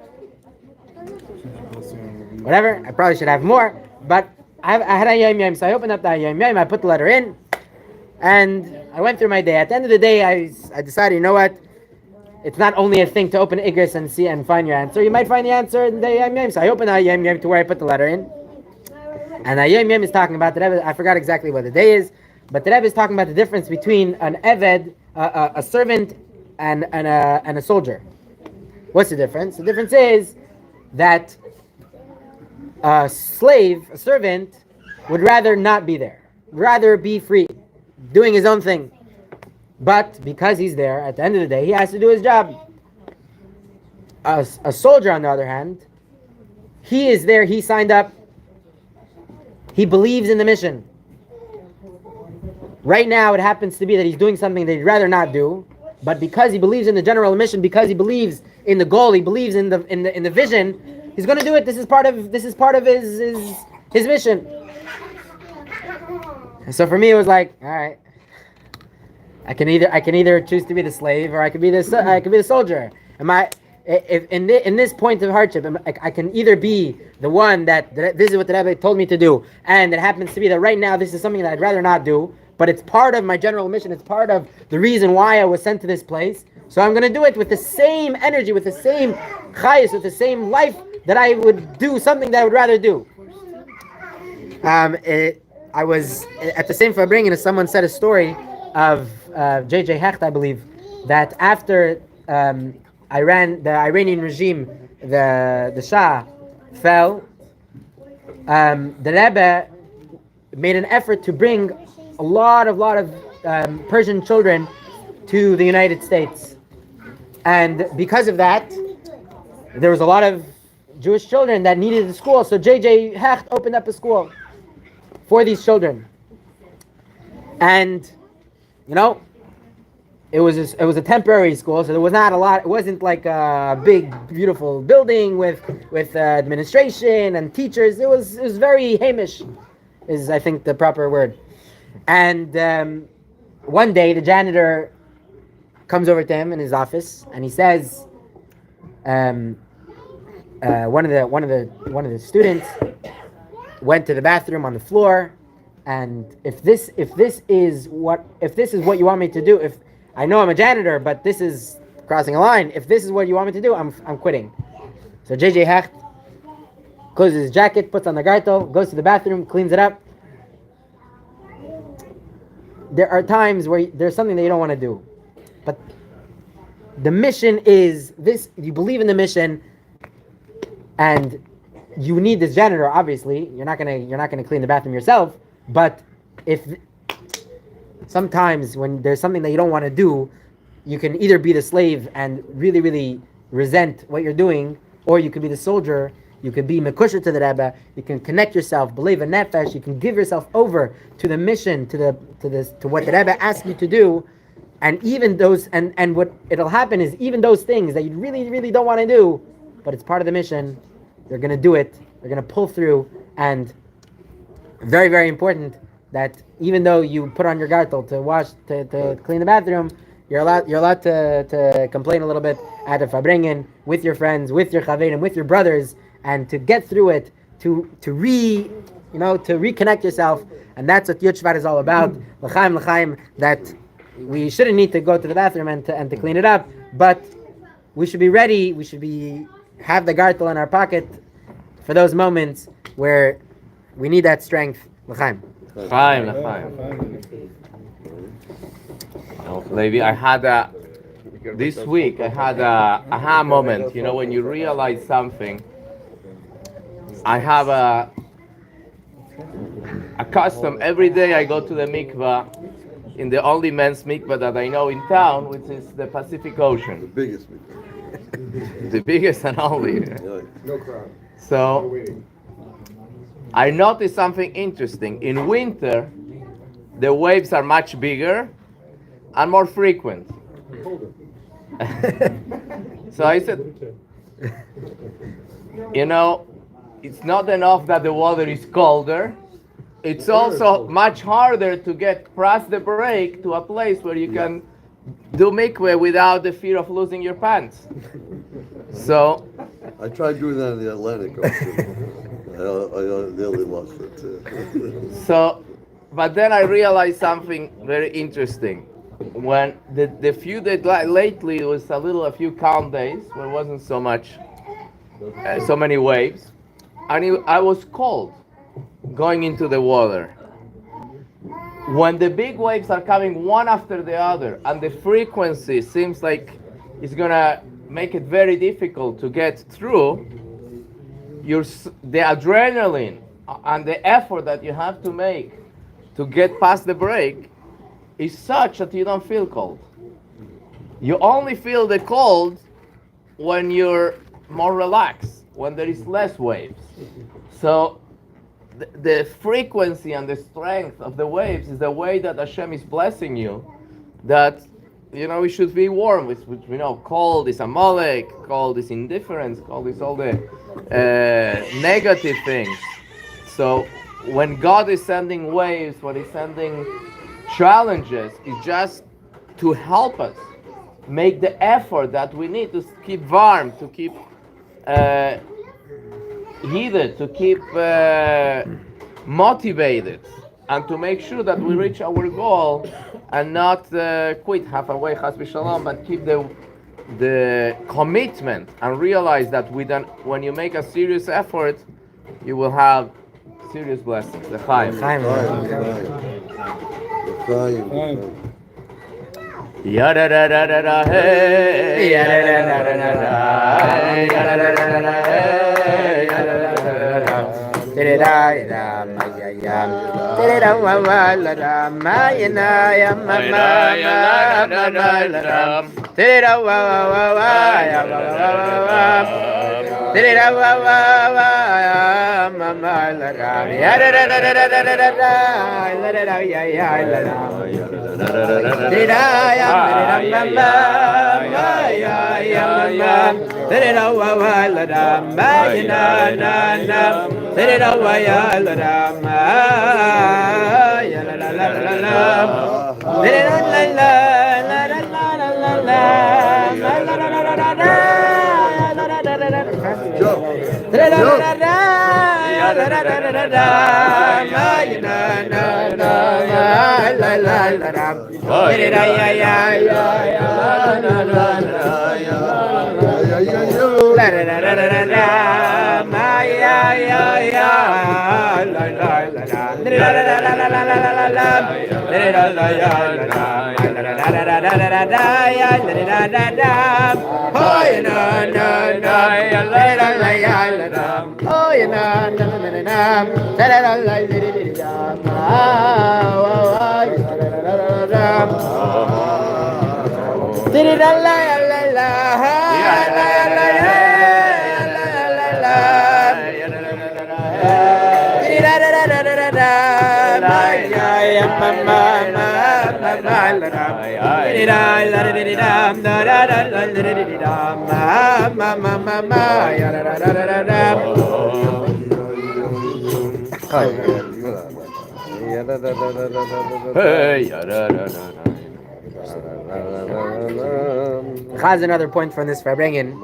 whatever, I probably should have more, but I had a Yom Yom, so I opened up the Yom Yom, I put the letter in, and I went through my day. At the end of the day, I decided, you know what, it's not only a thing to open Igris and see and find your answer. You might find the answer in the Yom Yom, so I opened the Yom Yom to where I put the letter in. And the Yom Yom is talking about the Rebbe. I forgot exactly what the day is, but the Rebbe is talking about the difference between an Eved, a servant, and a soldier. What's the difference? The difference is that a slave, a servant, would rather not be there, rather be free, doing his own thing. But because he's there, at the end of the day, he has to do his job. A soldier, on the other hand, he is there, he signed up, he believes in the mission. Right now, it happens to be that he's doing something that he'd rather not do, but because he believes in the general mission, because he believes in the goal, he believes in the vision, he's going to do it. This is part of his mission. And so for me, it was like, all right, I can either choose to be the slave or I could be the soldier. If in this point of hardship, I can either be the one that this is what the Rebbe told me to do, and it happens to be that right now this is something that I'd rather not do, but it's part of my general mission. It's part of the reason why I was sent to this place. So I'm going to do it with the same energy, with the same chayus, with the same life that I would do something that I would rather do. I was at the same Farbrengen as someone said a story of J.J. Hecht, I believe, that after the Iranian regime, the Shah fell, the Rebbe made an effort to bring a lot of Persian children to the United States, and because of that, there was a lot of Jewish children that needed a school. So J.J. Hecht opened up a school for these children, and it was a temporary school, so there was not a lot. It wasn't like a big, beautiful building with administration and teachers. It was very Hamish, is I think the proper word. And one day the janitor comes over to him in his office and he says, one of the students went to the bathroom on the floor, and if this is what you want me to do, if I know I'm a janitor, but this is crossing a line. If this is what you want me to do, I'm quitting. So J.J. Hecht closes his jacket, puts on the gartel, goes to the bathroom, cleans it up. There are times where there's something that you don't want to do, but the mission is this. You believe in the mission, and you need this janitor. Obviously, you're not gonna clean the bathroom yourself. But if sometimes when there's something that you don't want to do, you can either be the slave and really, really resent what you're doing, or you can be the soldier. You can be mekusher to the Rebbe. You can connect yourself, believe in nefesh. You can give yourself over to the mission, to what the Rebbe asks you to do, and even those and what it'll happen is even those things that you really, really don't want to do, but it's part of the mission. They're gonna do it. They're gonna pull through, and very, very important that even though you put on your gartel to clean the bathroom, you're allowed to complain a little bit at the Farbrengen with your friends, with your chaverim, with your brothers, and to get through it, to reconnect yourself, and that's what Yud Shvat is all about. L'chaim, that we shouldn't need to go to the bathroom and to clean it up, but we should be ready. We should have the gartel in our pocket for those moments where we need that strength. L'chaim.
Levi, this week I had a aha moment. You know, when you realize something. I have a custom. Every day I go to the mikvah, in the only men's mikvah that I know in town, which is the Pacific Ocean.
The biggest mikvah.
The biggest and only.
No crowd.
So I noticed something interesting. In winter, the waves are much bigger and more frequent. So I said, you know, it's not enough that the water is colder. It's also much harder to get past the break to a place where you can do mikveh without the fear of losing your pants. So
I tried doing that in the Atlantic Ocean. I nearly lost it too.
So, but then I realized something very interesting. When the few days lately, it was a few calm days where it wasn't so many waves, and I was cold going into the water. When the big waves are coming one after the other, and the frequency seems like it's gonna make it very difficult to get through, the adrenaline and the effort that you have to make to get past the break is such that you don't feel cold. You only feel the cold when you're more relaxed, when there is less waves. So the frequency and the strength of the waves is the way that Hashem is blessing you, that we should be warm. Which cold is amalek, cold is indifference, cold is all the negative things. So when God is sending waves, when He's sending challenges, it's just to help us make the effort that we need to keep warm, to keep heated, to keep motivated, and to make sure that we reach our goal and not quit halfway, chas v'shalom, but keep the commitment and realize that when you make a serious effort, you will have serious blessings. The Chaim. Ya da da da da da hey, ya da da da da da ya da da da da da hey, ya da da da da da tere da da ma ya ya tere da wa wa la da ma ya na ya ma ma ma ma la da tere da wa wa wa wa ya wa wa wa tere da wa wa wa ya ma ma la da ya da da da da da da da la da da ya ya la da
Has another point from this Farbrengen.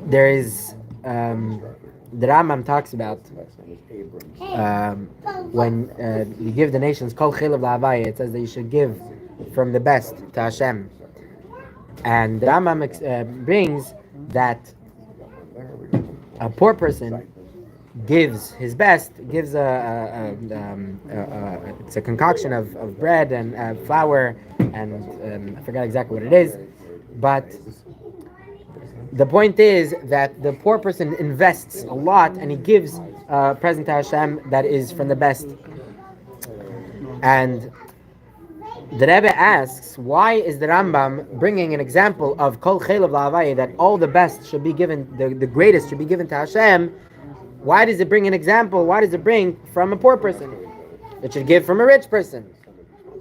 There is the Rambam talks about when you give the nations kol chilav la'avaya, it says that you should give from the best to Hashem. And the Rambam brings that a poor person gives his best, gives it's a concoction of bread and flour and I forgot exactly what it is, but the point is that the poor person invests a lot and he gives a present to Hashem that is from the best. And the Rebbe asks, why is the Rambam bringing an example of kol chelav la'avaya, that all the best should be given, the greatest should be given to Hashem? Why does it bring an example? Why does it bring from a poor person? It should give from a rich person.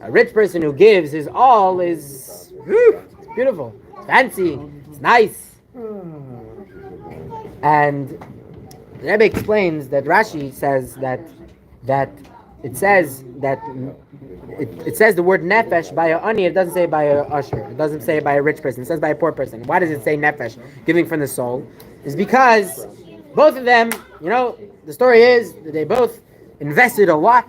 A rich person who gives his all is it's beautiful, it's fancy, it's nice. And the Rebbe explains that Rashi says that it says that it says the word nefesh by a ani. It doesn't say by a usher. It doesn't say by a rich person. It says by a poor person. Why does it say nefesh, giving from the soul? Is because both of them, the story is that they both invested a lot,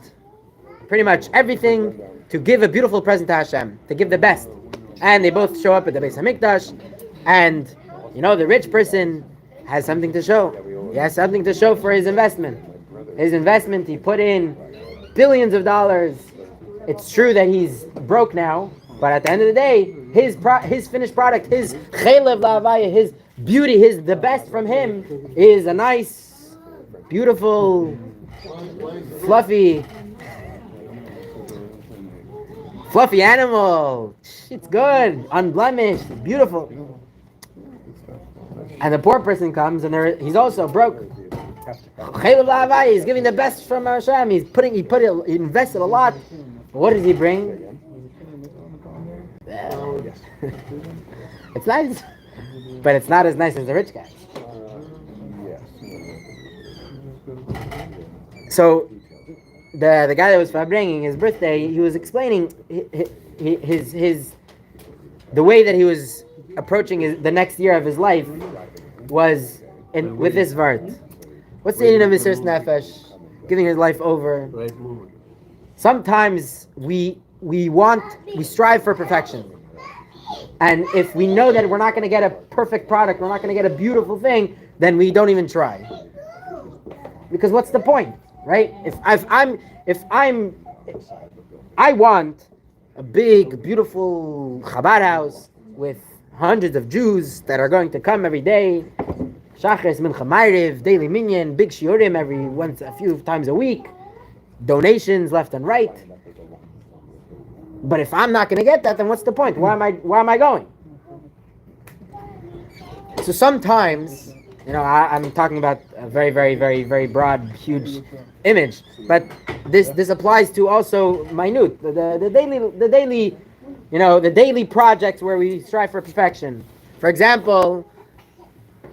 pretty much everything, to give a beautiful present to Hashem, to give the best. And they both show up at the Beis Hamikdash, and the rich person has something to show. He has something to show for his investment. His investment, he put in billions of dollars. It's true that he's broke now, but at the end of the day, his finished product, his chelev la'avaya, his beauty, the best from him is a nice, beautiful, fluffy animal. It's good, unblemished, beautiful. And the poor person comes and he's also broke. Chelev la'avaya, he's giving the best from Hashem. He invested a lot. What does he bring? It's nice, but it's not as nice as the rich guy. So the guy that was Farbrengen his birthday, he was explaining his the way that he was approaching the next year of his life was with this vart. What's the meaning of Mesiras Nefesh? Giving his life over. Sometimes we strive for perfection. And if we know that we're not going to get a perfect product, we're not going to get a beautiful thing, then we don't even try. Because what's the point, right? I want a big, beautiful Chabad house with hundreds of Jews that are going to come every day, Shachris, Mincha, Ma'ariv, daily minyan, big shiurim a few times a week, donations left and right. But if I'm not going to get that, then what's the point? Why am I going? So sometimes, I'm talking about a very, very, very, very broad, huge image, but this applies to also minute, the daily projects where we strive for perfection. For example,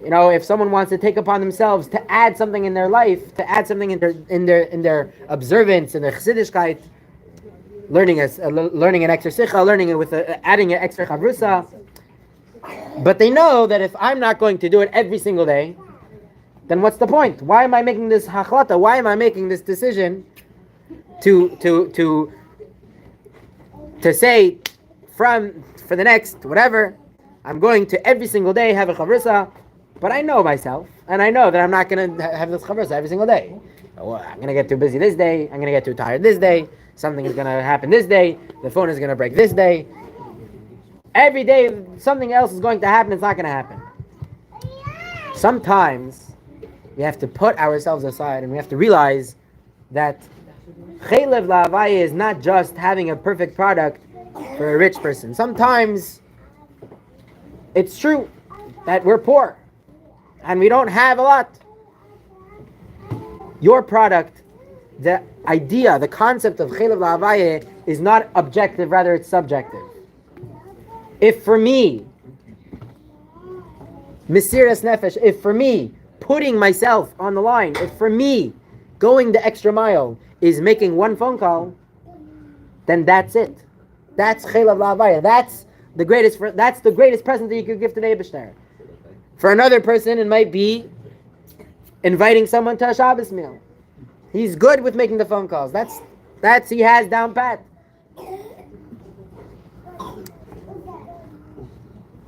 if someone wants to take upon themselves to add something in their life, to add something in their observance, in their chassidishkeit, learning an extra sicha, learning it with adding an extra chavrusa. But they know that if I'm not going to do it every single day, then what's the point? Why am I making this hachlata? Why am I making this decision to say for the next whatever, I'm going to every single day have a chavrusa, but I know myself, and I know that I'm not going to have this chavrusa every single day. I'm going to get too busy this day, I'm going to get too tired this day, something is going to happen this day, the phone is going to break this day. Every day, something else is going to happen, it's not going to happen. Sometimes, we have to put ourselves aside and we have to realize that Chelev la'avaya is not just having a perfect product for a rich person. Sometimes it's true that we're poor and we don't have a lot. Your product, the idea, the concept of chelev la'avaya is not objective, rather it's subjective. If for me, Mesiras Nefesh, if for me, putting myself on the line, if for me, going the extra mile is making one phone call, then that's it. That's chelev la'avaya. That's the greatest present that you could give to the Eibishter. For another person, it might be inviting someone to a Shabbos meal. He's good with making the phone calls. That's he has down pat.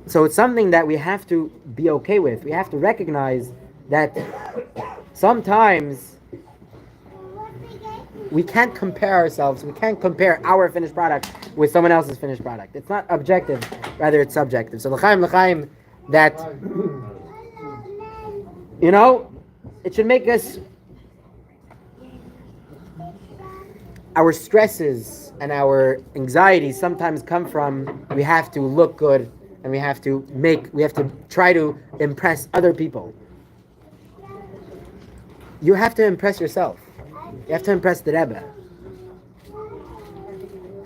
So it's something that we have to be okay with. We have to recognize that sometimes we can't compare ourselves. We can't compare our finished product with someone else's finished product. It's not objective, rather it's subjective. So l'chaim, that, it should make us, our stresses and our anxieties sometimes come from we have to look good and we have to try to impress other people. You have to impress yourself. You have to impress the Rebbe.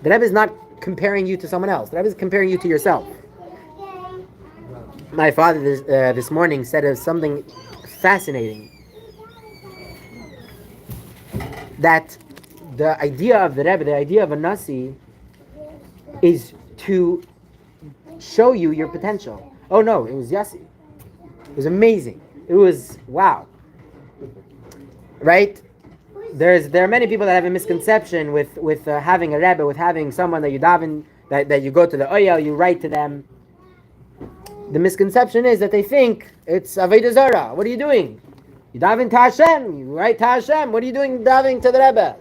The Rebbe is not comparing you to someone else. The Rebbe is comparing you to yourself. My father this morning said something fascinating. That the idea of the Rebbe, the idea of a Nasi, is to show you your potential. Oh no, it was Yossi. It was amazing. It was wow. Right? There are many people that have a misconception with having a Rebbe, with having someone that you daven, that you go to the Oyel, you write to them. The misconception is that they think it's Avodah Zarah. What are you doing? You daven to Hashem. You write to Hashem. What are you doing davening to the Rebbe?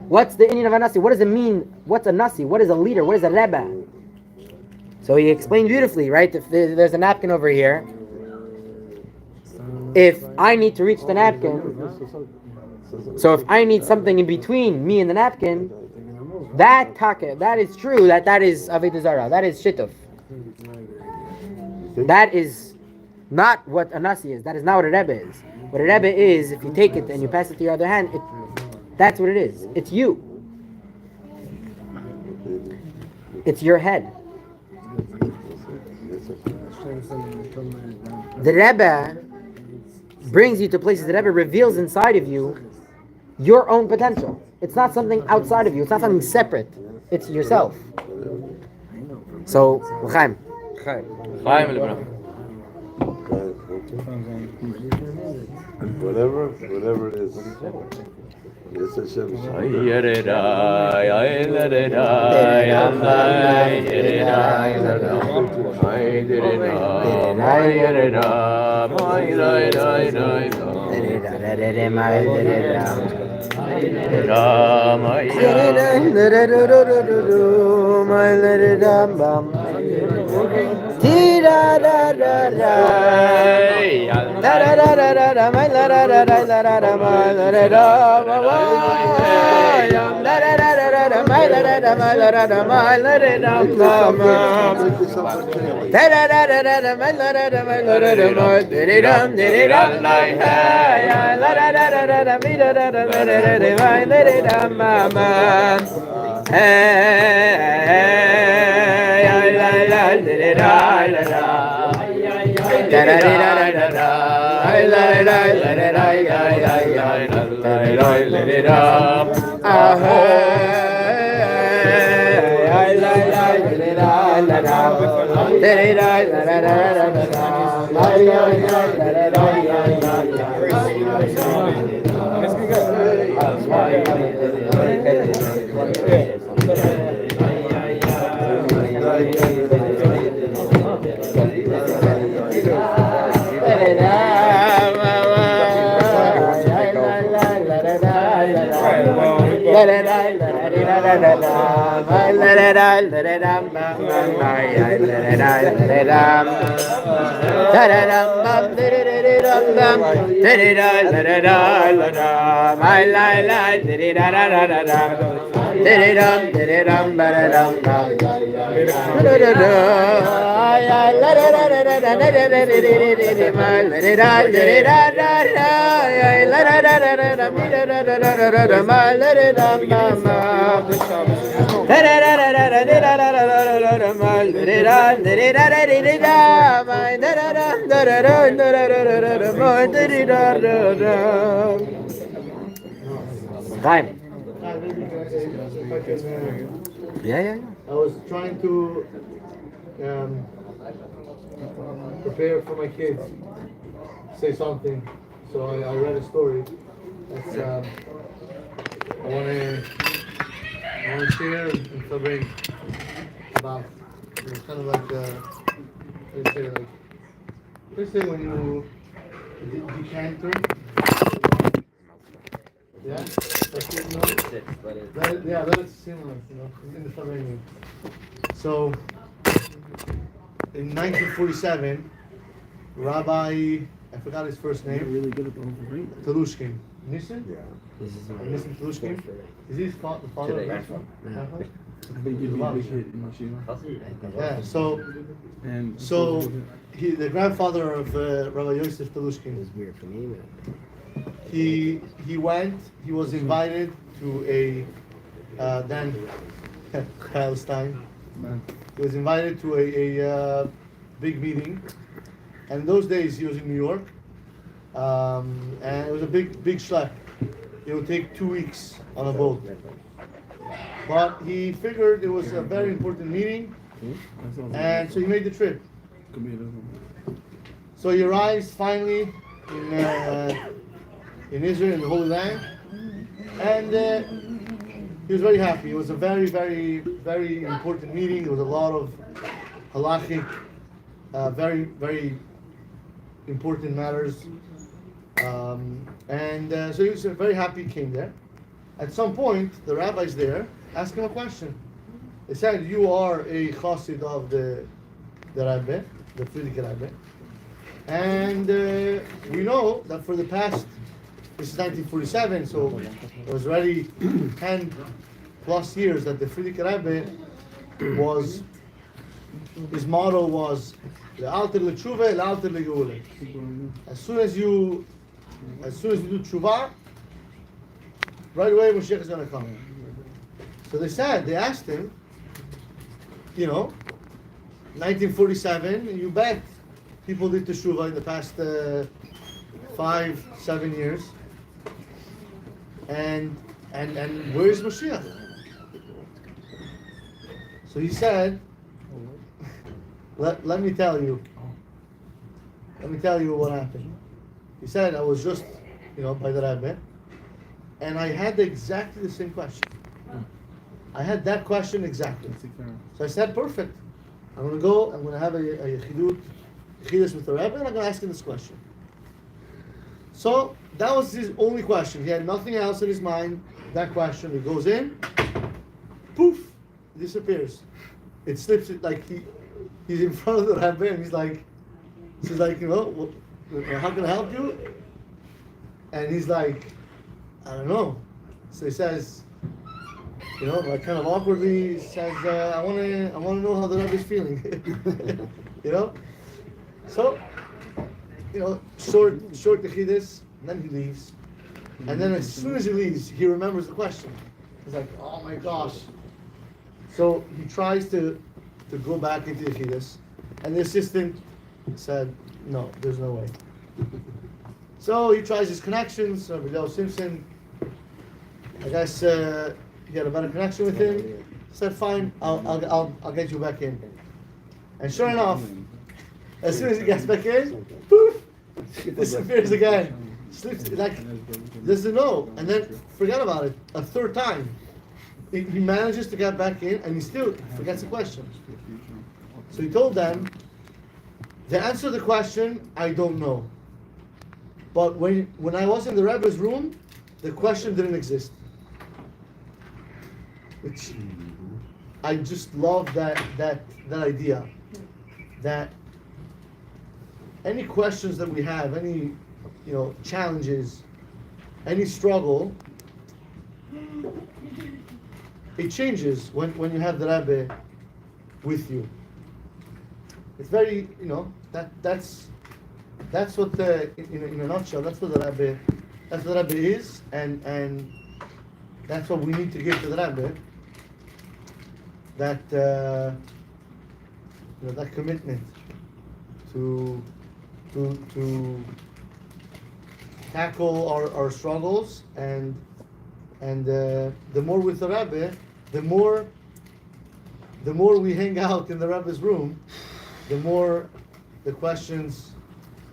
What's the inyan of a Nasi? What does it mean? What's a Nasi? What is a leader? What is a Rebbe? So he explained beautifully, right? If there's a napkin over here, if I need to reach the napkin, so if I need something in between me and the napkin, that is true, that is Avodah Zarah, that is Shittuf. That is not what a Nasi is. That is not what a Rebbe is. What a Rebbe is, if you take it and you pass it to your other hand, that's what it is. It's you. It's your head. The Rebbe brings you to places. The Rebbe reveals inside of you your own potential. It's not something outside of you. It's not something separate. It's yourself. So, Chaim.
Whatever it is. Yes, Hashem.
Time.
Yeah. I was trying to prepare for my kids, say something. So I read a story. That's I want to share and Farbrengen about kind of like let's say when you decanter. Yeah, that's it, you know? That is similar, in the Farbrengen. So, in 1947, Rabbi, I forgot his first name, really good at Telushkin. Nissen? Yeah. Nissen Telushkin? Is he the father of Nissen? Yeah, so the grandfather of Rabbi Yosef Telushkin.
It's weird for me,
He was invited to a then Palestine. He was invited to a big meeting, and in those days he was in New York, and it was a big schlep. It would take 2 weeks on a boat, but he figured it was a very important meeting, and so he made the trip. So he arrives finally in Israel, in the Holy Land, and he was very happy. It was a very, very, very important meeting. There was a lot of halachic, very, very important matters, and so he was very happy he came there. At some point, the rabbis there asked him a question. They said, "You are a chassid of the Rebbe, the Frierdiker Rebbe, and we know that for the past." This is 1947, so it was already 10 plus years that the Frierdiker Rebbe was, his motto was, Le'alter le'tshuva, le'alter le'geula. As soon as you do tshuva, right away Mashiach is going to come. So they asked him, 1947, you bet people did teshuva in the past 5-7 years. And where's Mashiach? So he said, let me tell you what happened. He said, I was just, by the Rebbe, and I had exactly the same question. I had that question exactly. So I said, perfect. I'm going to go, I'm going to have a yechidus with the Rebbe, and I'm going to ask him this question. So that was his only question. He had nothing else in his mind. That question. He goes in, poof, it disappears. It slips. Like he's in front of the Rebbe, and he's like, how can I help you? And he's like, I don't know. So he says, like kind of awkwardly, says, I want to know how the Rebbe is feeling. So. Short the chiddush, and then he leaves. And then as soon as he leaves, he remembers the question. He's like, oh my gosh. So he tries to go back into the chiddush, and the assistant said, no, there's no way. So he tries his connections. Rabbi Simpson, I guess he had a better connection with him. He said, fine, I'll get you back in. And sure enough, as soon as he gets back in, poof, it disappears again. Slips, like, doesn't know. And then forget about it. A third time, he manages to get back in, and he still forgets the question. So he told them, the answer to the question, I don't know. But when I was in the Rebbe's room, the question didn't exist. Which I just love that idea. That any questions that we have, any challenges, any struggle, it changes when you have the Rebbe with you. It's very, that's what in a nutshell, that's what the Rebbe is, and that's what we need to give to the Rebbe. That that commitment to tackle our struggles, and the more with the Rebbe, the more we hang out in the Rebbe's room, the more the questions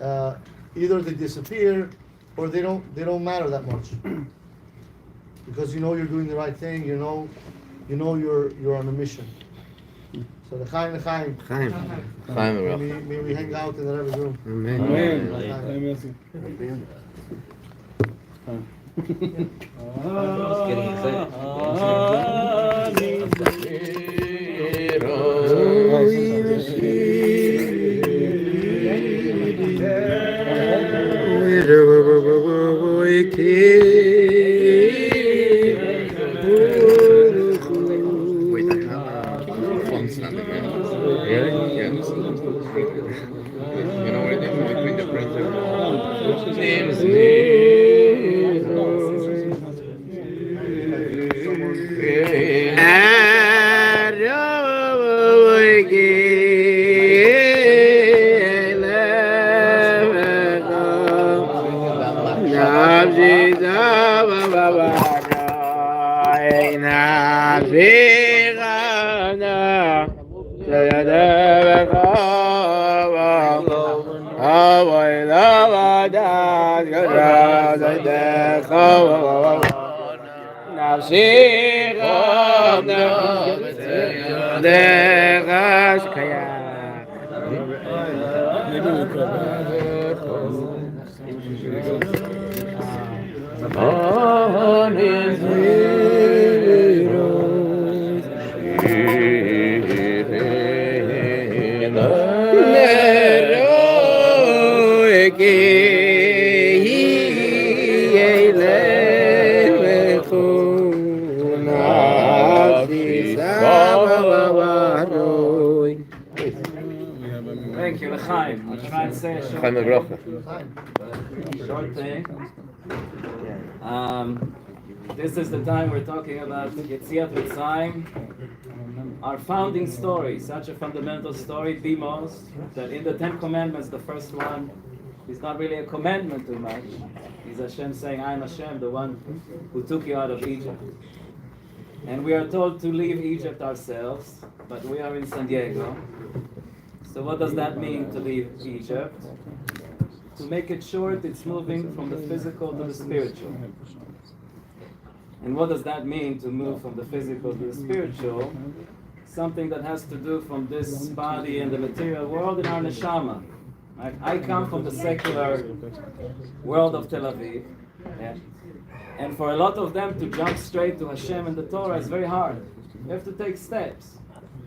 either they disappear or they don't matter that much, because you're doing the right thing. You're on a mission. So the Chaim. May we hang out in the Rebbe's room.
Thank you, L'chaim. I'll try and say a short thing. This is the time we're talking about Yetziat Mitzrayim, our founding story, such a fundamental story, the most, that in the Ten Commandments, the first one is not really a commandment too much. It's Hashem saying, I am Hashem, the one who took you out of Egypt. And we are told to leave Egypt ourselves, but we are in San Diego. So what does that mean, to leave Egypt? To make it short, it's moving from the physical to the spiritual. And what does that mean, to move from the physical to the spiritual? Something that has to do from this body and the material world in our neshama. Right? I come from the secular world of Tel Aviv. Yeah? And for a lot of them to jump straight to Hashem and the Torah is very hard. You have to take steps.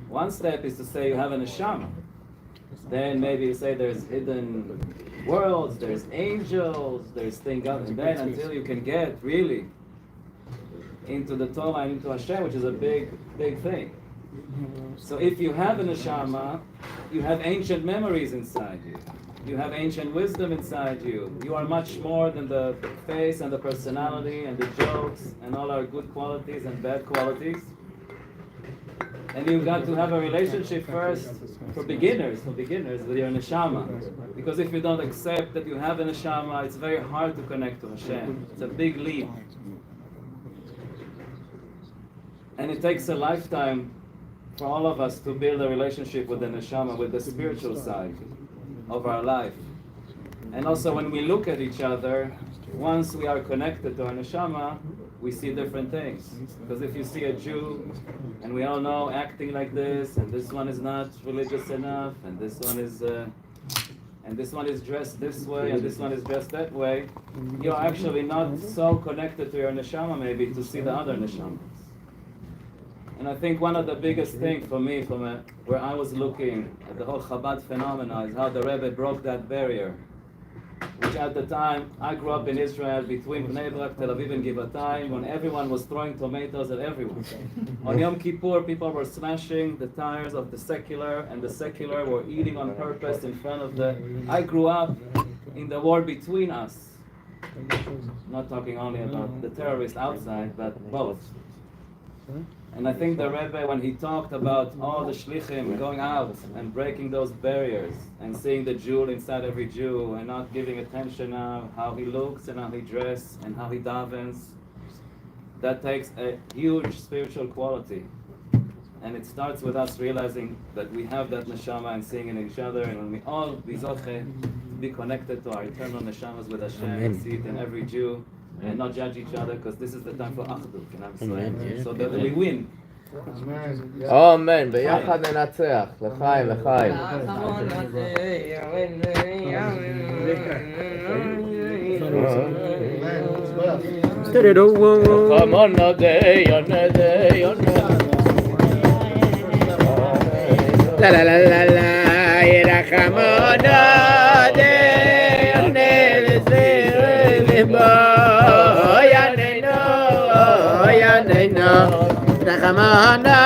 One step is to say you have a neshama. Then maybe you say there's hidden worlds, there's angels, there's things up, and then until you can get really into the Torah and into Hashem, which is a big, big thing. So if you have a neshama, you have ancient memories inside you. You have ancient wisdom inside you. You are much more than the face and the personality and the jokes and all our good qualities and bad qualities. And you've got to have a relationship first for beginners with your neshama. Because if you don't accept that you have a neshama, it's very hard to connect to Hashem. It's a big leap. And it takes a lifetime for all of us to build a relationship with the neshama, with the spiritual side of our life. And also when we look at each other, once we are connected to our neshama, we see different things. Because if you see a Jew, and we all know acting like this, and this one is not religious enough, and this one is dressed this way, and this one is dressed that way, you are actually not so connected to your neshama maybe to see the other neshamas. And I think one of the biggest things for me, where I was looking at the whole Chabad phenomena, is how the Rebbe broke that barrier. Which at the time, I grew up in Israel between Bnei Brak, Tel Aviv, and Givatayim, when everyone was throwing tomatoes at everyone. On Yom Kippur, people were smashing the tires of the secular, and the secular were eating on purpose in front of the... I grew up in the war between us. Not talking only about the terrorists outside, but both. And I think the Rebbe, when he talked about all the shlichim going out and breaking those barriers and seeing the jewel inside every Jew and not giving attention now how he looks and how he dresses and how he davens, that takes a huge spiritual quality. And it starts with us realizing that we have that neshama and seeing in each other, and when we all be connected to our eternal neshamas with Hashem, and see it in every Jew, and not judge each other, because this is the time for achdut, so that we win.
Amen. ביחד ננצח. לחיים, לחיים. Come on, nade, la la la la la, Irachamona de Yanelizirilibo, Yaneno, Yaneno, Irachamona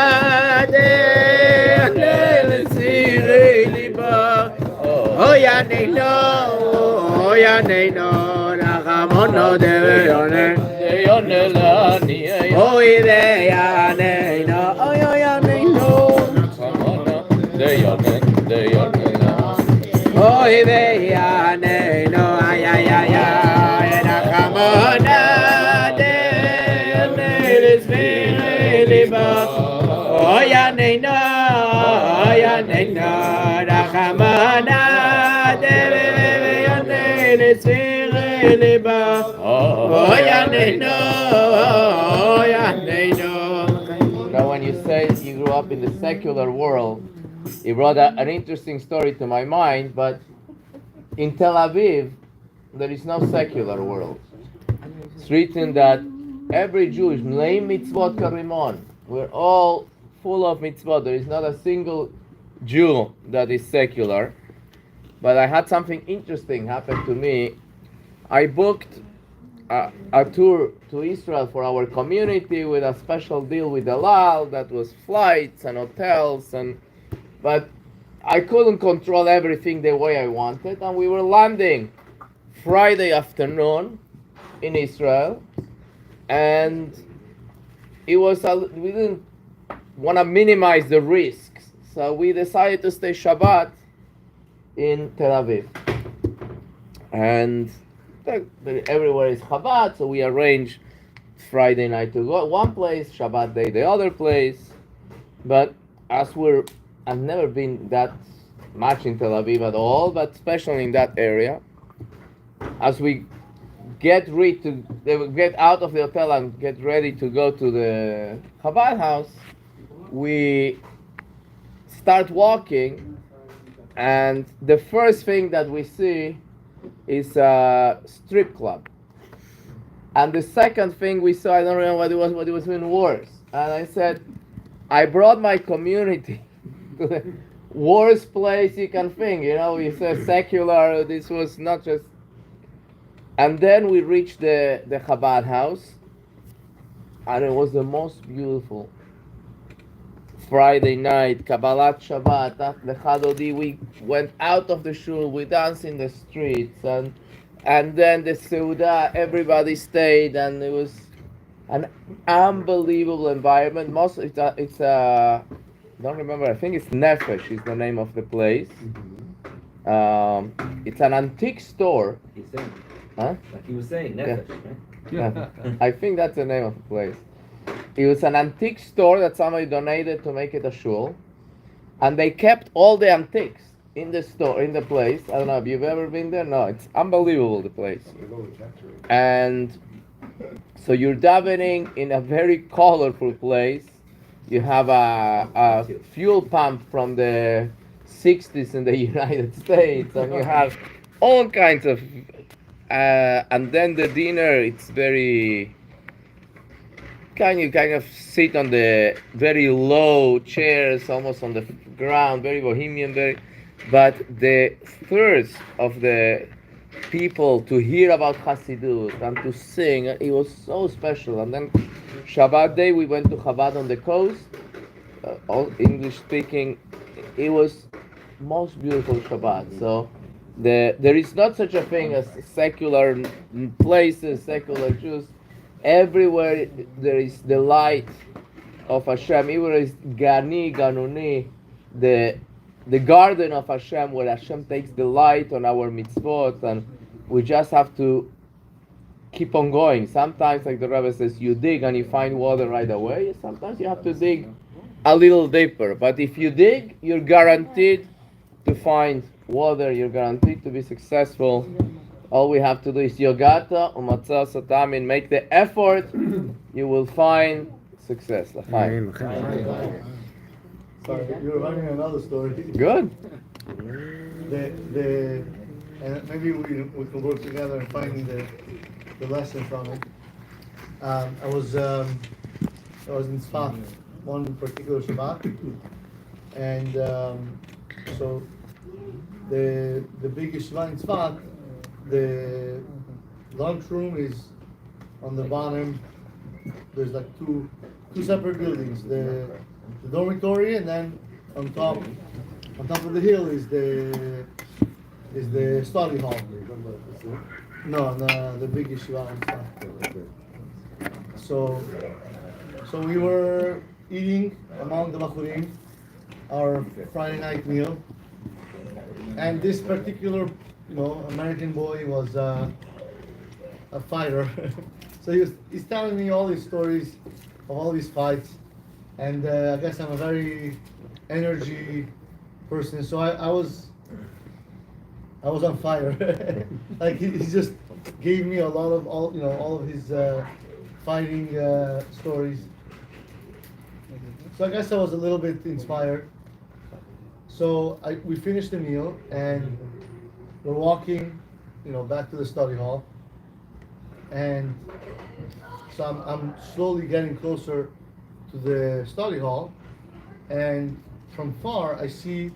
de Yanelizirilibo, Yaneno, Yaneno, Irachamona de Yanelani, de Yaneno, Yaneno. Hoy veaneno ay ay ay ay la camona de neles liba hoy aneno la camona de neles liba hoy aneno. Now when you say you grew up in the secular world, it brought an interesting story to my mind, but in Tel Aviv, there is no secular world. It's written that every Jew is mlei mitzvot karimon. We're all full of mitzvot. There is not a single Jew that is secular. But I had something interesting happen to me. I booked a tour to Israel for our community with a special deal with Elal that was flights and hotels, but I couldn't control everything the way I wanted, and we were landing Friday afternoon in Israel, and we didn't want to minimize the risks, so we decided to stay Shabbat in Tel Aviv. And everywhere is Chabad, so we arranged Friday night to go one place, Shabbat day the other place. But I've never been that much in Tel Aviv at all, but especially in that area. As we get out of the hotel and get ready to go to the Chabad house, we start walking, and the first thing that we see is a strip club. And the second thing we saw, I don't remember what it was even worse. And I said, I brought my community to the worst place you can think. We said secular, this was not just... And then we reached the Chabad house, and it was the most beautiful Friday night, Kabbalat Shabbat, the Chadodi, we went out of the shul, we danced in the streets, and then the Seudah, everybody stayed, and it was an unbelievable environment. It's I don't remember, I think it's Nefesh is the name of the place. It's an antique store.
He's saying,
huh?
like he was saying, Nefesh, right?
Yeah. I think that's the name of the place. It was an antique store that somebody donated to make it a shul, and they kept all the antiques in the store, in the place. I don't know if you've ever been there. No, it's unbelievable, the place. And so you're davening in a very colorful place. You have a fuel pump from the 60s in the United States, and you have all kinds of and then the dinner, it's very you kind of sit on the very low chairs, almost on the ground, very bohemian, but the thirst of the people to hear about Hasidut and to sing, it was so special. And then Shabbat day, we went to Chabad on the coast, all English speaking. It was most beautiful Shabbat. So there is not such a thing as secular places, secular Jews. Everywhere there is the light of Hashem. Everywhere is Gani, Ganuni, the garden of Hashem, where Hashem takes delight on our mitzvot, and we just have to keep on going. Sometimes, like the Rebbe says, you dig and you find water right away. Sometimes you have to dig a little deeper. But if you dig, you're guaranteed to find water. You're guaranteed to be successful. All we have to do is yogata, umatzah satamin, make the effort, you will find success. L'chaim.
Sorry, you remind me of another story.
Good.
And maybe we can work together in finding the lesson from it. I was in Tzfat one particular Shabbat, and so the big yeshiva in Tzfat, the lunchroom is on the bottom. There's like two separate buildings. The dormitory, and then on top of the hill is the study hall. No, the big yeshiva and stuff. So we were eating among the Bachurim our Friday night meal, and this particular American boy was a fighter. So he's telling me all these stories of all these fights, and I guess I'm a very energy person, so I was on fire. Like he just gave me a lot of all of his fighting stories. So I guess I was a little bit inspired. So we finished the meal and we're walking, back to the study hall, and so I'm slowly getting closer to the study hall, and from far I see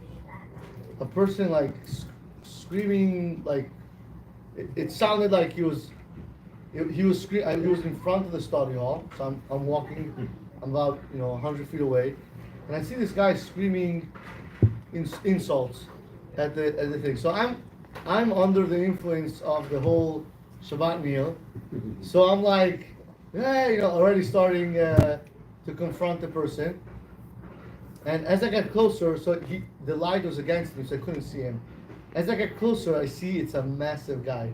a person like screaming, like it sounded like he was screaming. He was in front of the study hall, so I'm walking, I'm about 100 feet away, and I see this guy screaming insults at the thing. So I'm under the influence of the whole Shabbat meal, so I'm like, hey, already starting to confront the person. And as I get closer, so the light was against me, so I couldn't see him. As I get closer, I see it's a massive guy.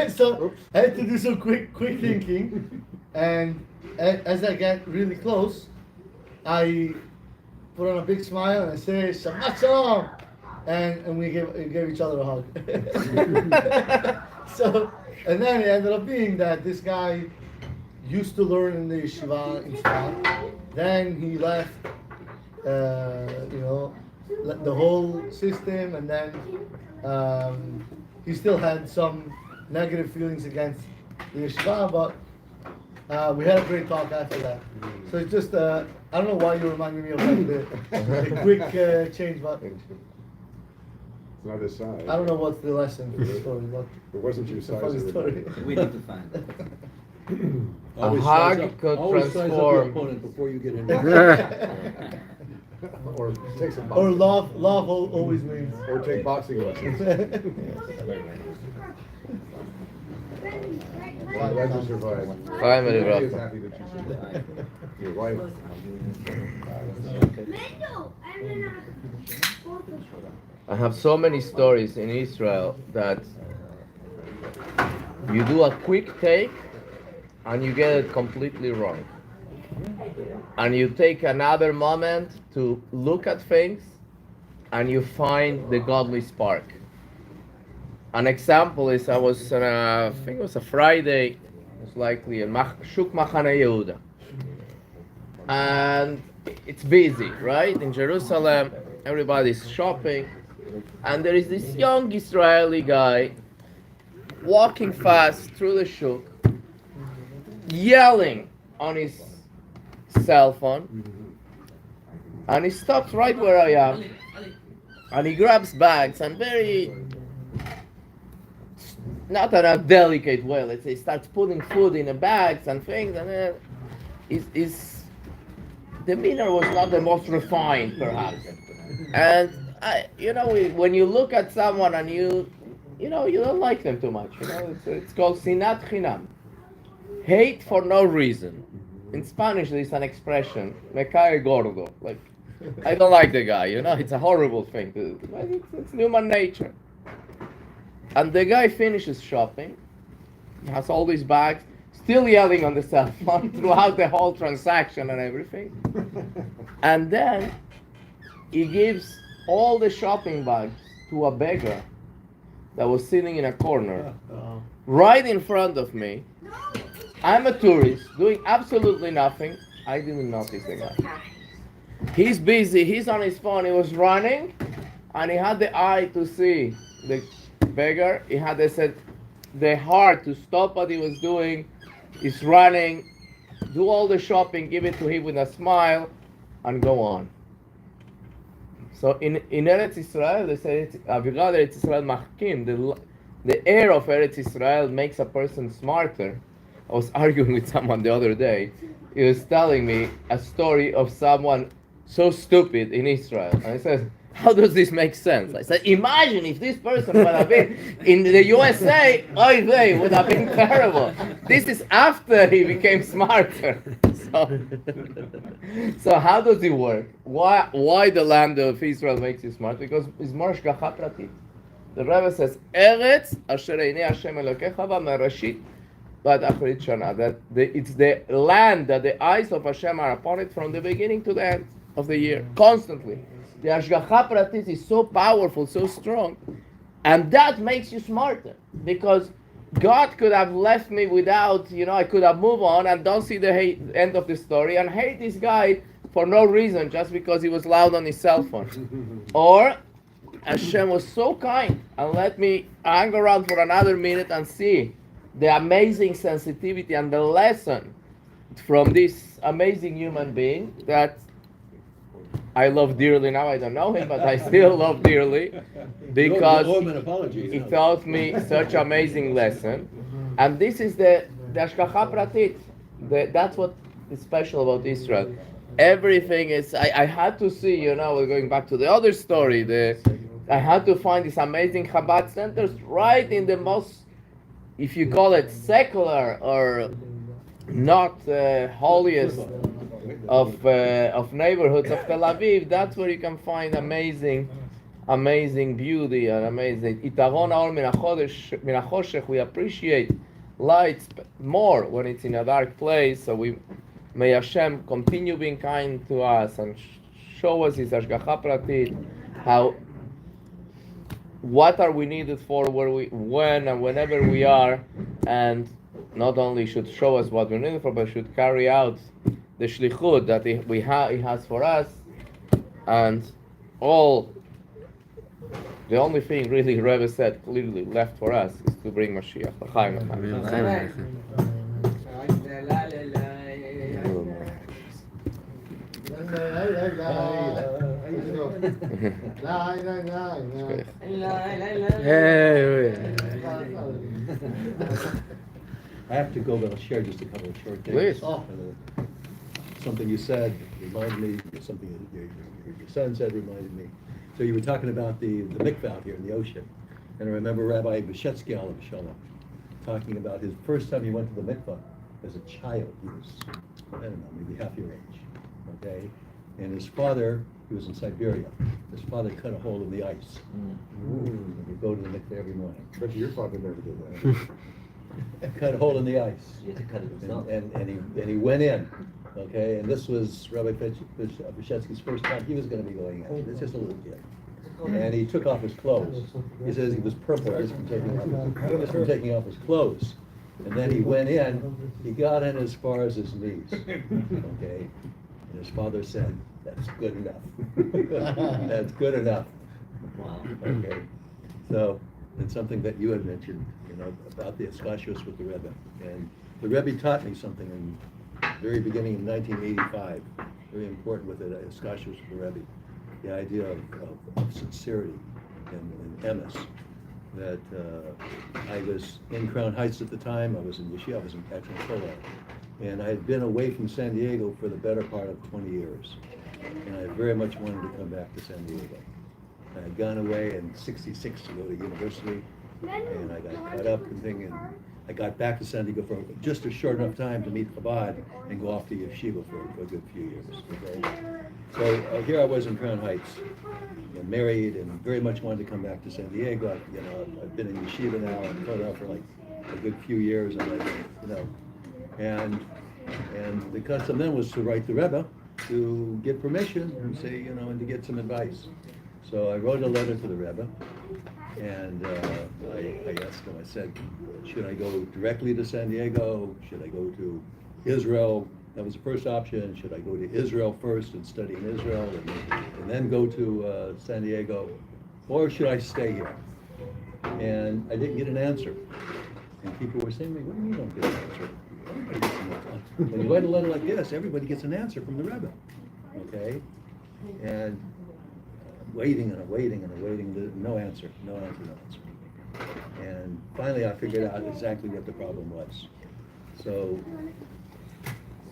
So I had to do some quick thinking, and as I get really close, I put on a big smile and I say Shabbat Shalom, and we gave each other a hug. So, and then it ended up being that this guy used to learn in the yeshiva in Tzfat. Then he left, the whole system, and then he still had some negative feelings against the yeshiva, but we had a great talk after that. So it's just, I don't know why you're reminding me of the quick change, but
It's not his size.
I don't know what's the lesson for the story, but
It wasn't your
it's a
size.
funny
it was-
story.
We need to find it.
A hug could transform.
opponent before you get in there.
Or take some
Or
boxing.
love always wins.
Or take boxing lessons. I'm glad you survived.
Finally,
He is
Rafa.
happy that you survived. Your wife.
I have so many stories in Israel that you do a quick take and you get it completely wrong. And you take another moment to look at things and you find the godly spark. An example is I was on I think it was a Friday, most likely in Shuk Machane Yehuda. And it's busy, right? In Jerusalem, everybody's shopping. And there is this young Israeli guy walking fast through the shuk, yelling on his cell phone, and he stops right where I am, and he grabs bags and very, not in a delicate way, let's say, starts putting food in the bags and things, and his demeanor was not the most refined, perhaps. And when you look at someone and you don't like them too much. It's called sinat chinam, hate for no reason. In Spanish, there's an expression, me cae gordo, like I don't like the guy. It's a horrible thing to do, but it's human nature. And the guy finishes shopping, he has all these bags, still yelling on the cell phone throughout the whole transaction and everything. And then he gives all the shopping bags to a beggar that was sitting in a corner right in front of me. I'm a tourist doing absolutely nothing. I didn't notice the guy. He's busy, he's on his phone, he was running, and he had the eye to see the beggar. He had the heart to stop what he was doing. He's running, do all the shopping, give it to him with a smile, and go on. So in Eretz Israel, they say Aviral Eretz Israel Machkim, the air of Eretz Israel makes a person smarter. I was arguing with someone the other day. He was telling me a story of someone so stupid in Israel. And I said, how does this make sense? I said, imagine if this person would have been in the USA, oy vey, would have been terrible. This is after he became smarter. So how does it work? Why the land of Israel makes you smart? Because it's more hashgacha pratit. The Rebbe says, Eretz asher einei Hashem Elokecha ba merashit ועד אחרית shana. That it's the land that the eyes of Hashem are upon it from the beginning to the end of the year, constantly. The hashgacha pratit is so powerful, so strong, and that makes you smarter, because God could have left me without, I could have moved on and don't see the end of the story and hate this guy for no reason, just because he was loud on his cell phone. Or Hashem was so kind and let me hang around for another minute and see the amazing sensitivity and the lesson from this amazing human being that I love dearly now. I don't know him, but I still love dearly, because he taught me such amazing lesson. And this is the hashgacha pratit. That's what is special about Israel. Everything is, I had to see, we're going back to the other story, I had to find these amazing Chabad centers right in the most, if you call it secular or not holiest of neighborhoods of Tel Aviv. That's where you can find amazing beauty and amazing itaron haor min hachoshech. We appreciate lights more when it's in a dark place. So may Hashem continue being kind to us and show us His hashgacha pratit, what are we needed for, when and whenever we are, and not only should show us what we're needed for, but should carry out the shlichut that He has for us. And the only thing really Rebbe said clearly left for us is to bring Mashiach.
I have to go, but I'll share just a couple of short things.
Please.
Something you said reminded me, something your son said reminded me. So you were talking about the mikvah out here in the ocean. And I remember Rabbi Beshetsky Alav Shalom talking about his first time he went to the mikvah as a child. He was, I don't know, maybe half your age. Okay? And his father, he was in Siberia. His father cut a hole in the ice. And he'd go to the mikvah every morning.
Bet your father never did that.
Cut a hole in the ice.
You had to cut it himself.
And he went in. Okay, and this was Rabbi Beshetsky's first time he was going to be going in. It's just a little kid. And he took off his clothes. He says he was purple just from taking off his clothes. And then he went in, he got in as far as his knees. Okay? And his father said, that's good enough. That's good enough.
Wow.
Okay? So, it's something that you had mentioned, about the Eskashos with the Rebbe. And the Rebbe taught me something very beginning in 1985, very important with the discussions with the Rebbe, the idea of sincerity and emes. That I was in Crown Heights at the time, I was in Yeshiva, I was in Petron, and I had been away from San Diego for the better part of 20 years. And I very much wanted to come back to San Diego. I had gone away in '66 to go to university, and I got caught up in thing, and I got back to San Diego for just a short enough time to meet Chabad and go off to Yeshiva for a good few years. Okay? So here I was in Crown Heights, and married, and very much wanted to come back to San Diego. I've been in Yeshiva now, I've taught out for like a good few years, and the custom then was to write the Rebbe to get permission and say, and to get some advice. So I wrote a letter to the Rebbe, and I asked him, I said, should I go directly to San Diego? Should I go to Israel? That was the first option. Should I go to Israel first and study in Israel and then go to San Diego? Or should I stay here? And I didn't get an answer. And people were saying to me, what do you mean you don't get an answer? Everybody gets an answer. When you write a letter like this, everybody gets an answer from the Rebbe. Okay? And waiting and waiting and waiting, no answer. And finally I figured out exactly what the problem was. So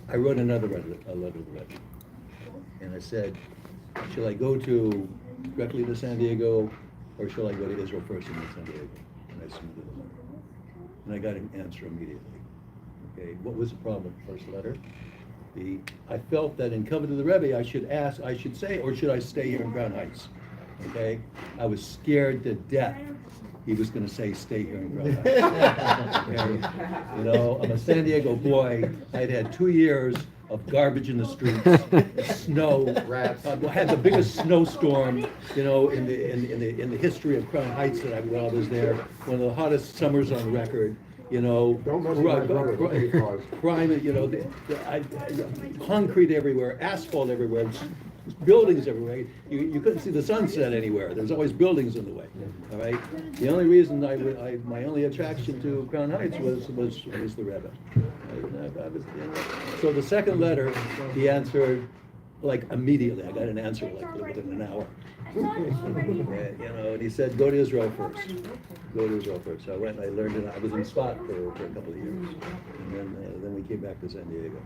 I wrote a letter to the Rebbe. And I said, should I go directly to San Diego, or shall I go to Israel first and then San Diego? And I submitted the letter. And I got an answer immediately. Okay, what was the problem? First letter. I felt that in coming to the Rebbe, I should say, or should I stay here in Crown Heights? Okay, I was scared to death he was going to say, stay here in Crown Heights. Okay? I'm a San Diego boy. I'd had 2 years of garbage in the streets, snow, rats. I had the biggest snowstorm, in the history of Crown Heights that while I was there. One of the hottest summers on record.
Don't mess with my brother,
crime, concrete everywhere, asphalt everywhere, buildings everywhere. You couldn't see the sunset anywhere. There's always buildings in the way. All right. The only reason my only attraction to Crown Heights was the Rebbe. So the second letter, he answered like immediately. I got an answer like within an hour. And he said, go to Israel first. So I went and I learned it. I was in Spot for a couple of years. And then we came back to San Diego.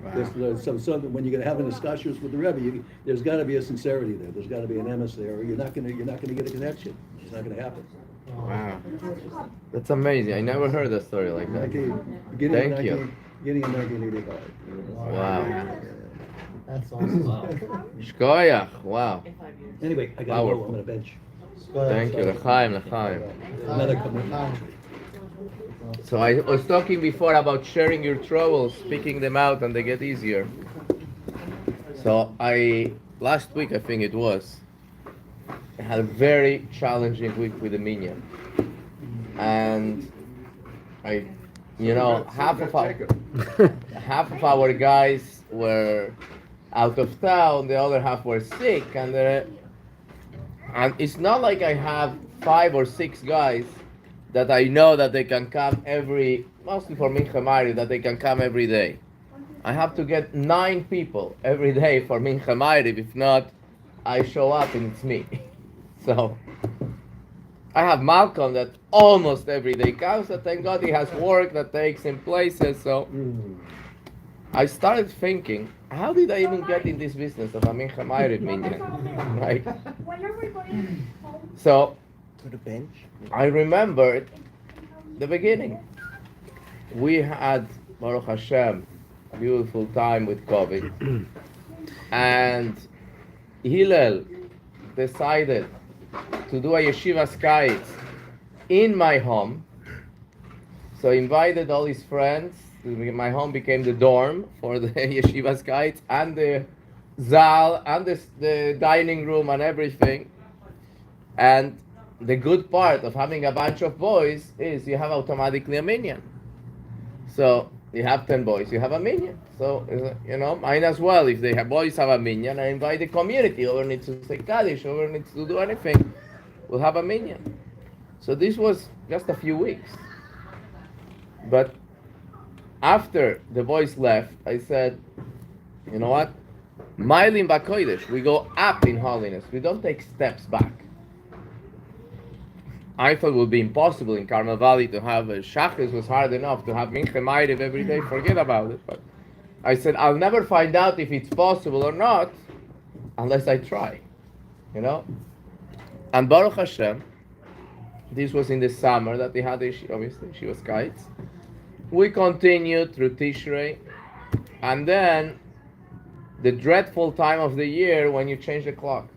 Wow. So when you're going to have an discussions with the Rebbe, there's got to be a sincerity there. There's got to be an emes there, or you're not going to get a connection. It's not going to happen.
Wow, that's amazing. I never heard a story like that.
Thank you. Beginning in 1985.
Wow.
That's awesome.
Shkoyach. Wow.
Anyway, I got to go. I'm on a bench.
Thank you. L'chaim.
Another commitment.
So I was talking before about sharing your troubles, speaking them out, and they get easier. So last week I think it was, I had a very challenging week with the minyan, and half of our guys were out of town, the other half were sick, and it's not like I have 5 or 6 guys that I know that they can come mostly for Mincha Ma'ariv, that they can come every day. I have to get 9 people every day for Mincha Ma'ariv. If not, I show up and it's me. So I have Malcolm that almost every day comes, and thank God he has work that takes him places. So I started thinking, how did I even get in this business of a Mincha Ma'ariv minyan? Right?
When are we going home?
So
To the bench.
I remembered the beginning. We had, Baruch Hashem, a beautiful time with COVID. And Hillel decided to do a yeshiva skites in my home. So he invited all his friends. My home became the dorm for the yeshiva skites, and the zal, and the dining room and everything. And the good part of having a bunch of boys is you have automatically a minyan. So you have 10 boys, you have a minyan. So, might as well, if boys have a minyan, I invite the community. Whoever needs to say Kaddish, whoever needs to do anything, will have a minyan. So this was just a few weeks. But after the boys left, I said, you know what? Mailim Bakoidesh, we go up in holiness. We don't take steps back. I thought it would be impossible in Carmel Valley to have a Shachris was hard enough to have Mincha Ma'ariv every day. Forget about it. But I said I'll never find out if it's possible or not unless I try. You know. And Baruch Hashem, this was in the summer that they had obviously she was kites. We continued through Tishrei, and then the dreadful time of the year when you change the clock.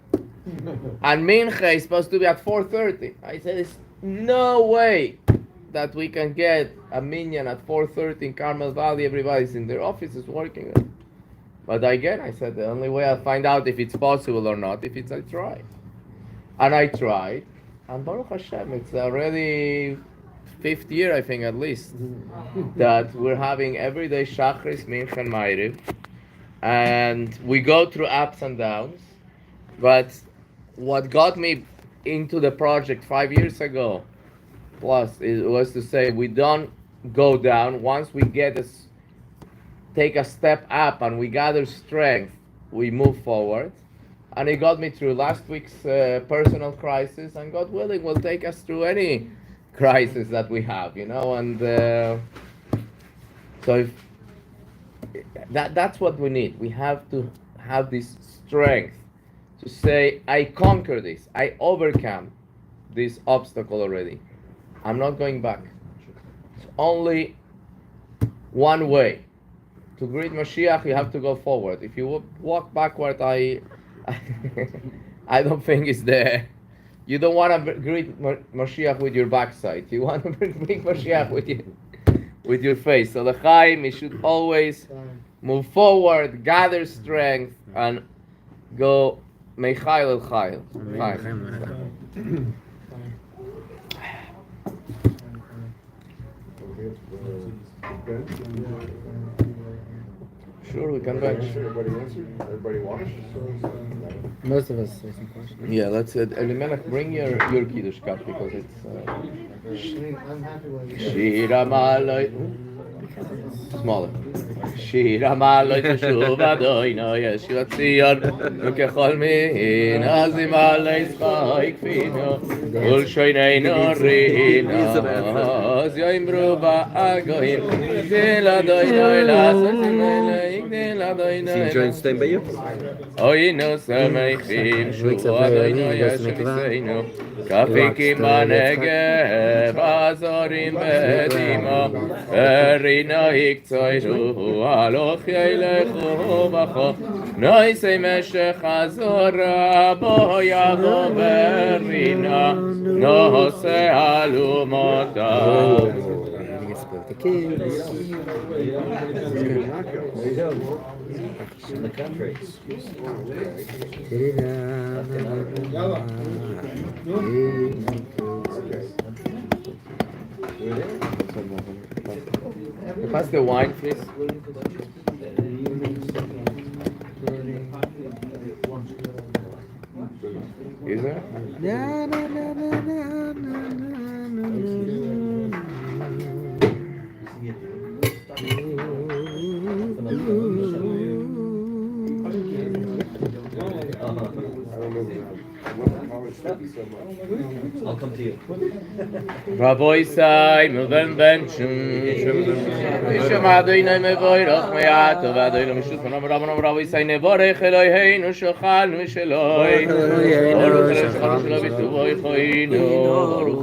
And Mincha is supposed to be at 4:30. I said, there's no way that we can get a minyan at 4:30 in Carmel Valley. Everybody's in their offices working. But again, I said, the only way I'll find out if it's possible or not, if it's I try. And I tried. And Baruch Hashem, it's already 5th year, I think, at least, that we're having everyday Shachris, Mincha, and Ma'ariv. And we go through ups and downs. But what got me into the project 5 years ago, plus, it was to say we don't go down. Once we take a step up and we gather strength, we move forward. And it got me through last week's personal crisis, and God willing will take us through any crisis that we have, you know. And so that's what we need. We have to have this strength to say, I conquer this, I overcome this obstacle already. I'm not going back. It's only one way. To greet Mashiach, you have to go forward. If you walk backward, I don't think it's there. You don't want to greet Mashiach with your backside. You want to greet Mashiach with your face. So the Chaim, you should always move forward, gather strength, and go Mechail el Chail. Sure, we can bench.
Everybody answered? Everybody watched?
Most of us say some questions.
Yeah, let's Elimelech, bring your Kiddush cup because it's
I'm happy with it.
Shira Malay. Smaller. Shira Malay Teshuv Adoino Yeshua Tzion Ukechol Min Azim Alay Zchai Kfino Ul Shoineino Rina Az Yoimru Ba'agoim Gdil Adoino Elas Gdil Adoino
See John staying by you?
Oino Sameichim Shu Adoino Yeshua Kafikim Banegev Azorim Bedimo Erina Iktoiru Aloch Yelechu Bacho Noisei Meshech Azora Bo Yavo Berina Nose Alumota.
In the country.
Pass the wine, please. Is there?
I'll come to you.
Rabbi Sai, Muben Benchum, Ishamadina Mevoirach Meato, Vadino Mishut, Rabbi Sai, Nevorech Eloheinu, Shochal, Misheloi, Baruch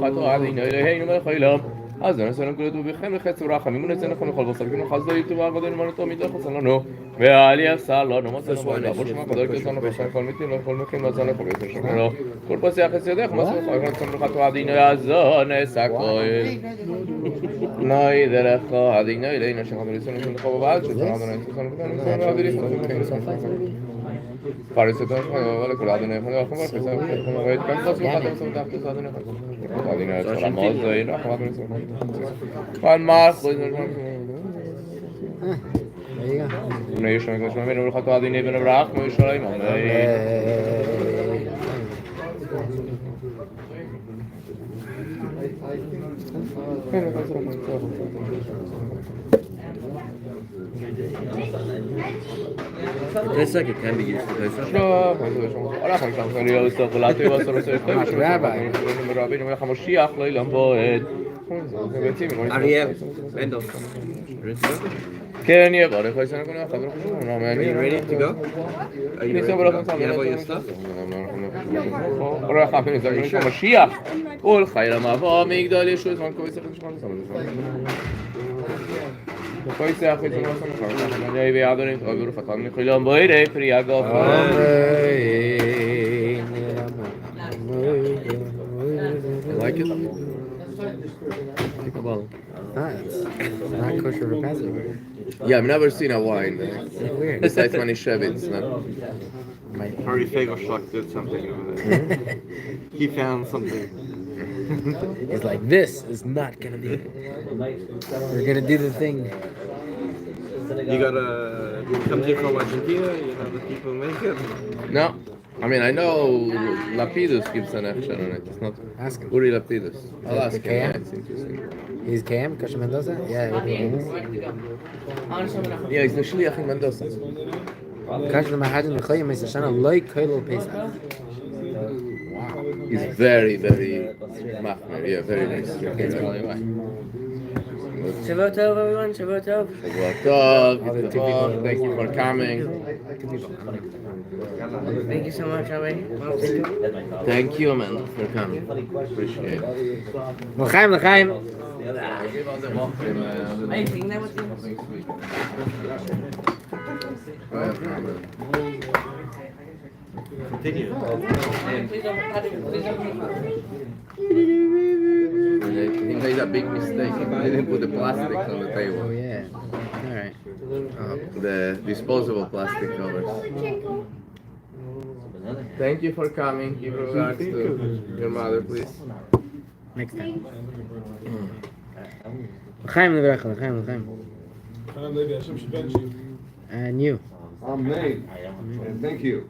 Adino Eloheinu Mechoilom. אז נעשה לנו כלותו בכם לחץ ורחמים ונצא לכם לכל בשר כנו חסדו יטוב ועבדנו מנותו מידו חסן לנו ואל יחסר לנו מצאנו בו לעבור שמה קדור כסנו חסן כל מיתים לא כל מכם נעשה לכם ויתר שכנו כל פוסי יחס ידך מסו חסן סמכתו עדינו יעזו נסע כהל נוי דרכו עדינו אלינו שחדו לסנו שנכו בבעל שצרנו נסנו נסנו ועדינו Parece que no le curado ne fue como que se como ve que cosas que pasan son tantas cosas ne fue adina es famoso y no como que Juan más pues no yo me conozco me no lo adina ben Abraham mo shalom
It's like it can be used to play something. Ariel, Mendel.
כן, יברך, וישנה כל אחד,
Are you ready to go? Are you ready to go? You have all your stuff?
משיח, כל חיל המבוא, מגדל ישוע, זמן כל יצח לשמוע כל יצח לשמוע ויעדרים, תעבירו פתן מחילם בוירי, פרי הגוף.
You like it? Well, it's not kosher for Passover.
Yeah, I've never seen a wine
Weird.
besides Manischewitz.
Harry Fagerschlag did something over there. He found something.
He's like, this is not gonna be. We're gonna do the thing.
You gotta come here from Argentina, you have the people make it.
No, I mean I know Lapidus gives an action on it. It's not
Ask him.
Uri Lapidus. I'll ask him.
KM?
Yeah, it's interesting.
He's KM, Kosher Mendoza? Yeah.
Yeah, he's the shliach in Mendoza.
Kosher Mahadin Mechoyim is Shana Loi Koilo Pesach.
He's very, very machmer. Yeah, very, very strict. That's probably why.
Shabbat Tov, everyone. Shabbat Tov.
Shabbat Tov, Yitzchak, thank you for coming.
Thank you so much, Rabbi.
Thank you, man, for coming. Appreciate it.
L'chaim, l'chaim.
Are you taking that with you?
Continue.
Please don't.
He made a big mistake. He didn't put the plastic on the
Oh,
table.
yeah. All right.
The disposable plastic covers. Thank you for coming. Give regards to your mother, please.
Next time. L'chaim, l'bracha, l'chaim, l'chaim. And you.
Amen. And thank you.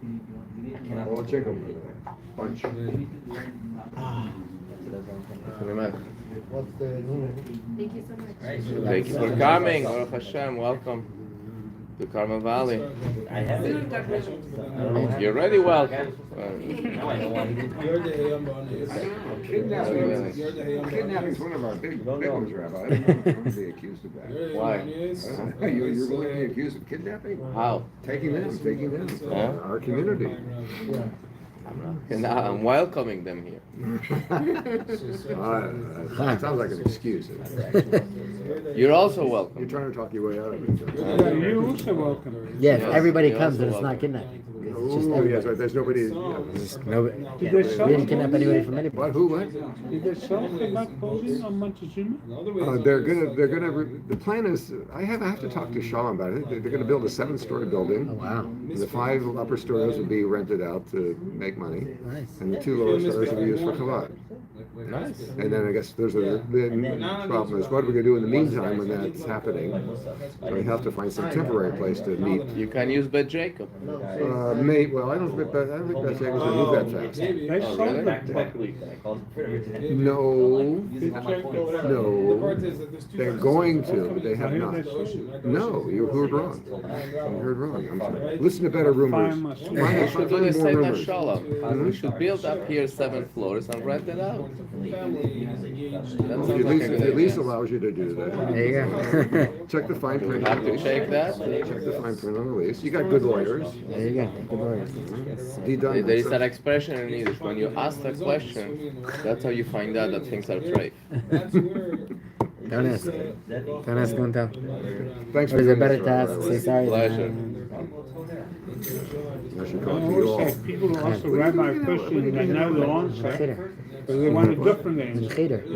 I'll check them. Bunch.
What's the name?
Thank you for coming. Baruch Hashem, welcome to Carmel Valley. You're really welcome.
Kidnapping's one of our big ones, Rabbi. I don't want to be accused of that.
Why?
You're going to be accused of kidnapping?
How?
Taking them.
Huh?
Our community.
And I'm welcoming them here.
That sounds like an excuse.
You're also welcome.
You're trying to talk your way out of it.
You're also welcome.
Yeah, if
Yes,
everybody
you're
comes, then
also
it's not kidnapping. It's just
Oh,
everybody.
yes, right. There's nobody.
Nobody.
Did they
We
sell
didn't kidnap anybody from anybody.
What? Who? What?
Did they sell tobacco clothing on Montezuma?
They're gonna. The plan is. I have to talk to Shalom about it. They're gonna build a 7-story building.
Oh, wow.
And the 5 upper stories will be rented out to make money,
Nice.
and the 2 lower stories will be used for kavod.
Nice.
And then I guess there's the problem is what are we gonna do in the meantime when that's happening? So we have to find some temporary place to meet.
You can use Bet Jacob.
Well, I don't think that's able to move that fast.
They sold them.
No. They're going to, but they have not. No, you heard wrong. You heard wrong. I'm sorry. Listen to better rumors.
We should do the same as Shalom. We should build up here 7 floors and rent it out. That sounds
The
like a good
lease
idea.
allows you to do that.
There you go.
Check the fine print.
Have to check that.
Check the fine print on the lease. You got good lawyers.
There you go. Good lord.
Be done.
There is an expression in Yiddish. When you ask a question, that's how you find out that things are true.
Don't ask. Don't ask, don't tell.
Thanks
Or
for
is it
doing
better
this,
to ask,
Rabbi.
say sorry?
Pleasure.
I should
I
talk to you all.
always say people who ask the rabbi question that know the answer,
Cheder.
but they want a different
In
answer.
Cheder.
Oh,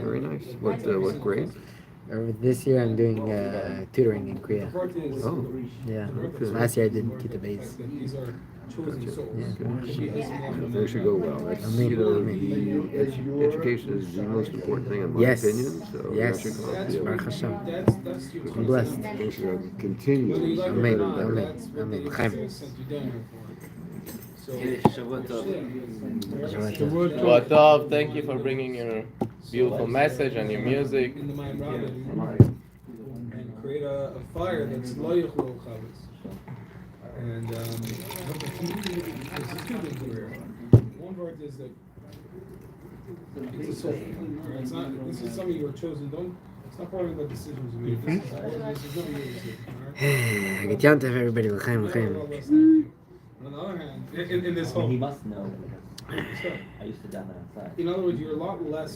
very nice. What grade?
This year I'm doing tutoring in Korea.
Oh,
Yeah. Last year I did Kita Base.
they should go well. That's,
Amen.
the education is the most important thing in my
Yes.
opinion. So
Yes.
that should go well.
Baruch Hashem. I'm blessed.
They should continue.
Amen. Amen. Amen. Chaim.
Shabbat Tov.
Shabbat Tov, thank you for bringing your beautiful message and your music.
create a fire that's lo yachlo chavis. And there's two things here. One part is that it's a soul. Right? It's not. This is something you were chosen. Don't. It's not part of the decisions you made. This is not your decision. Right?
Good job to everybody. L'chaim, l'chaim.
On the other hand, in this whole,
He must know. I used to daven outside.
in other words, you're a lot less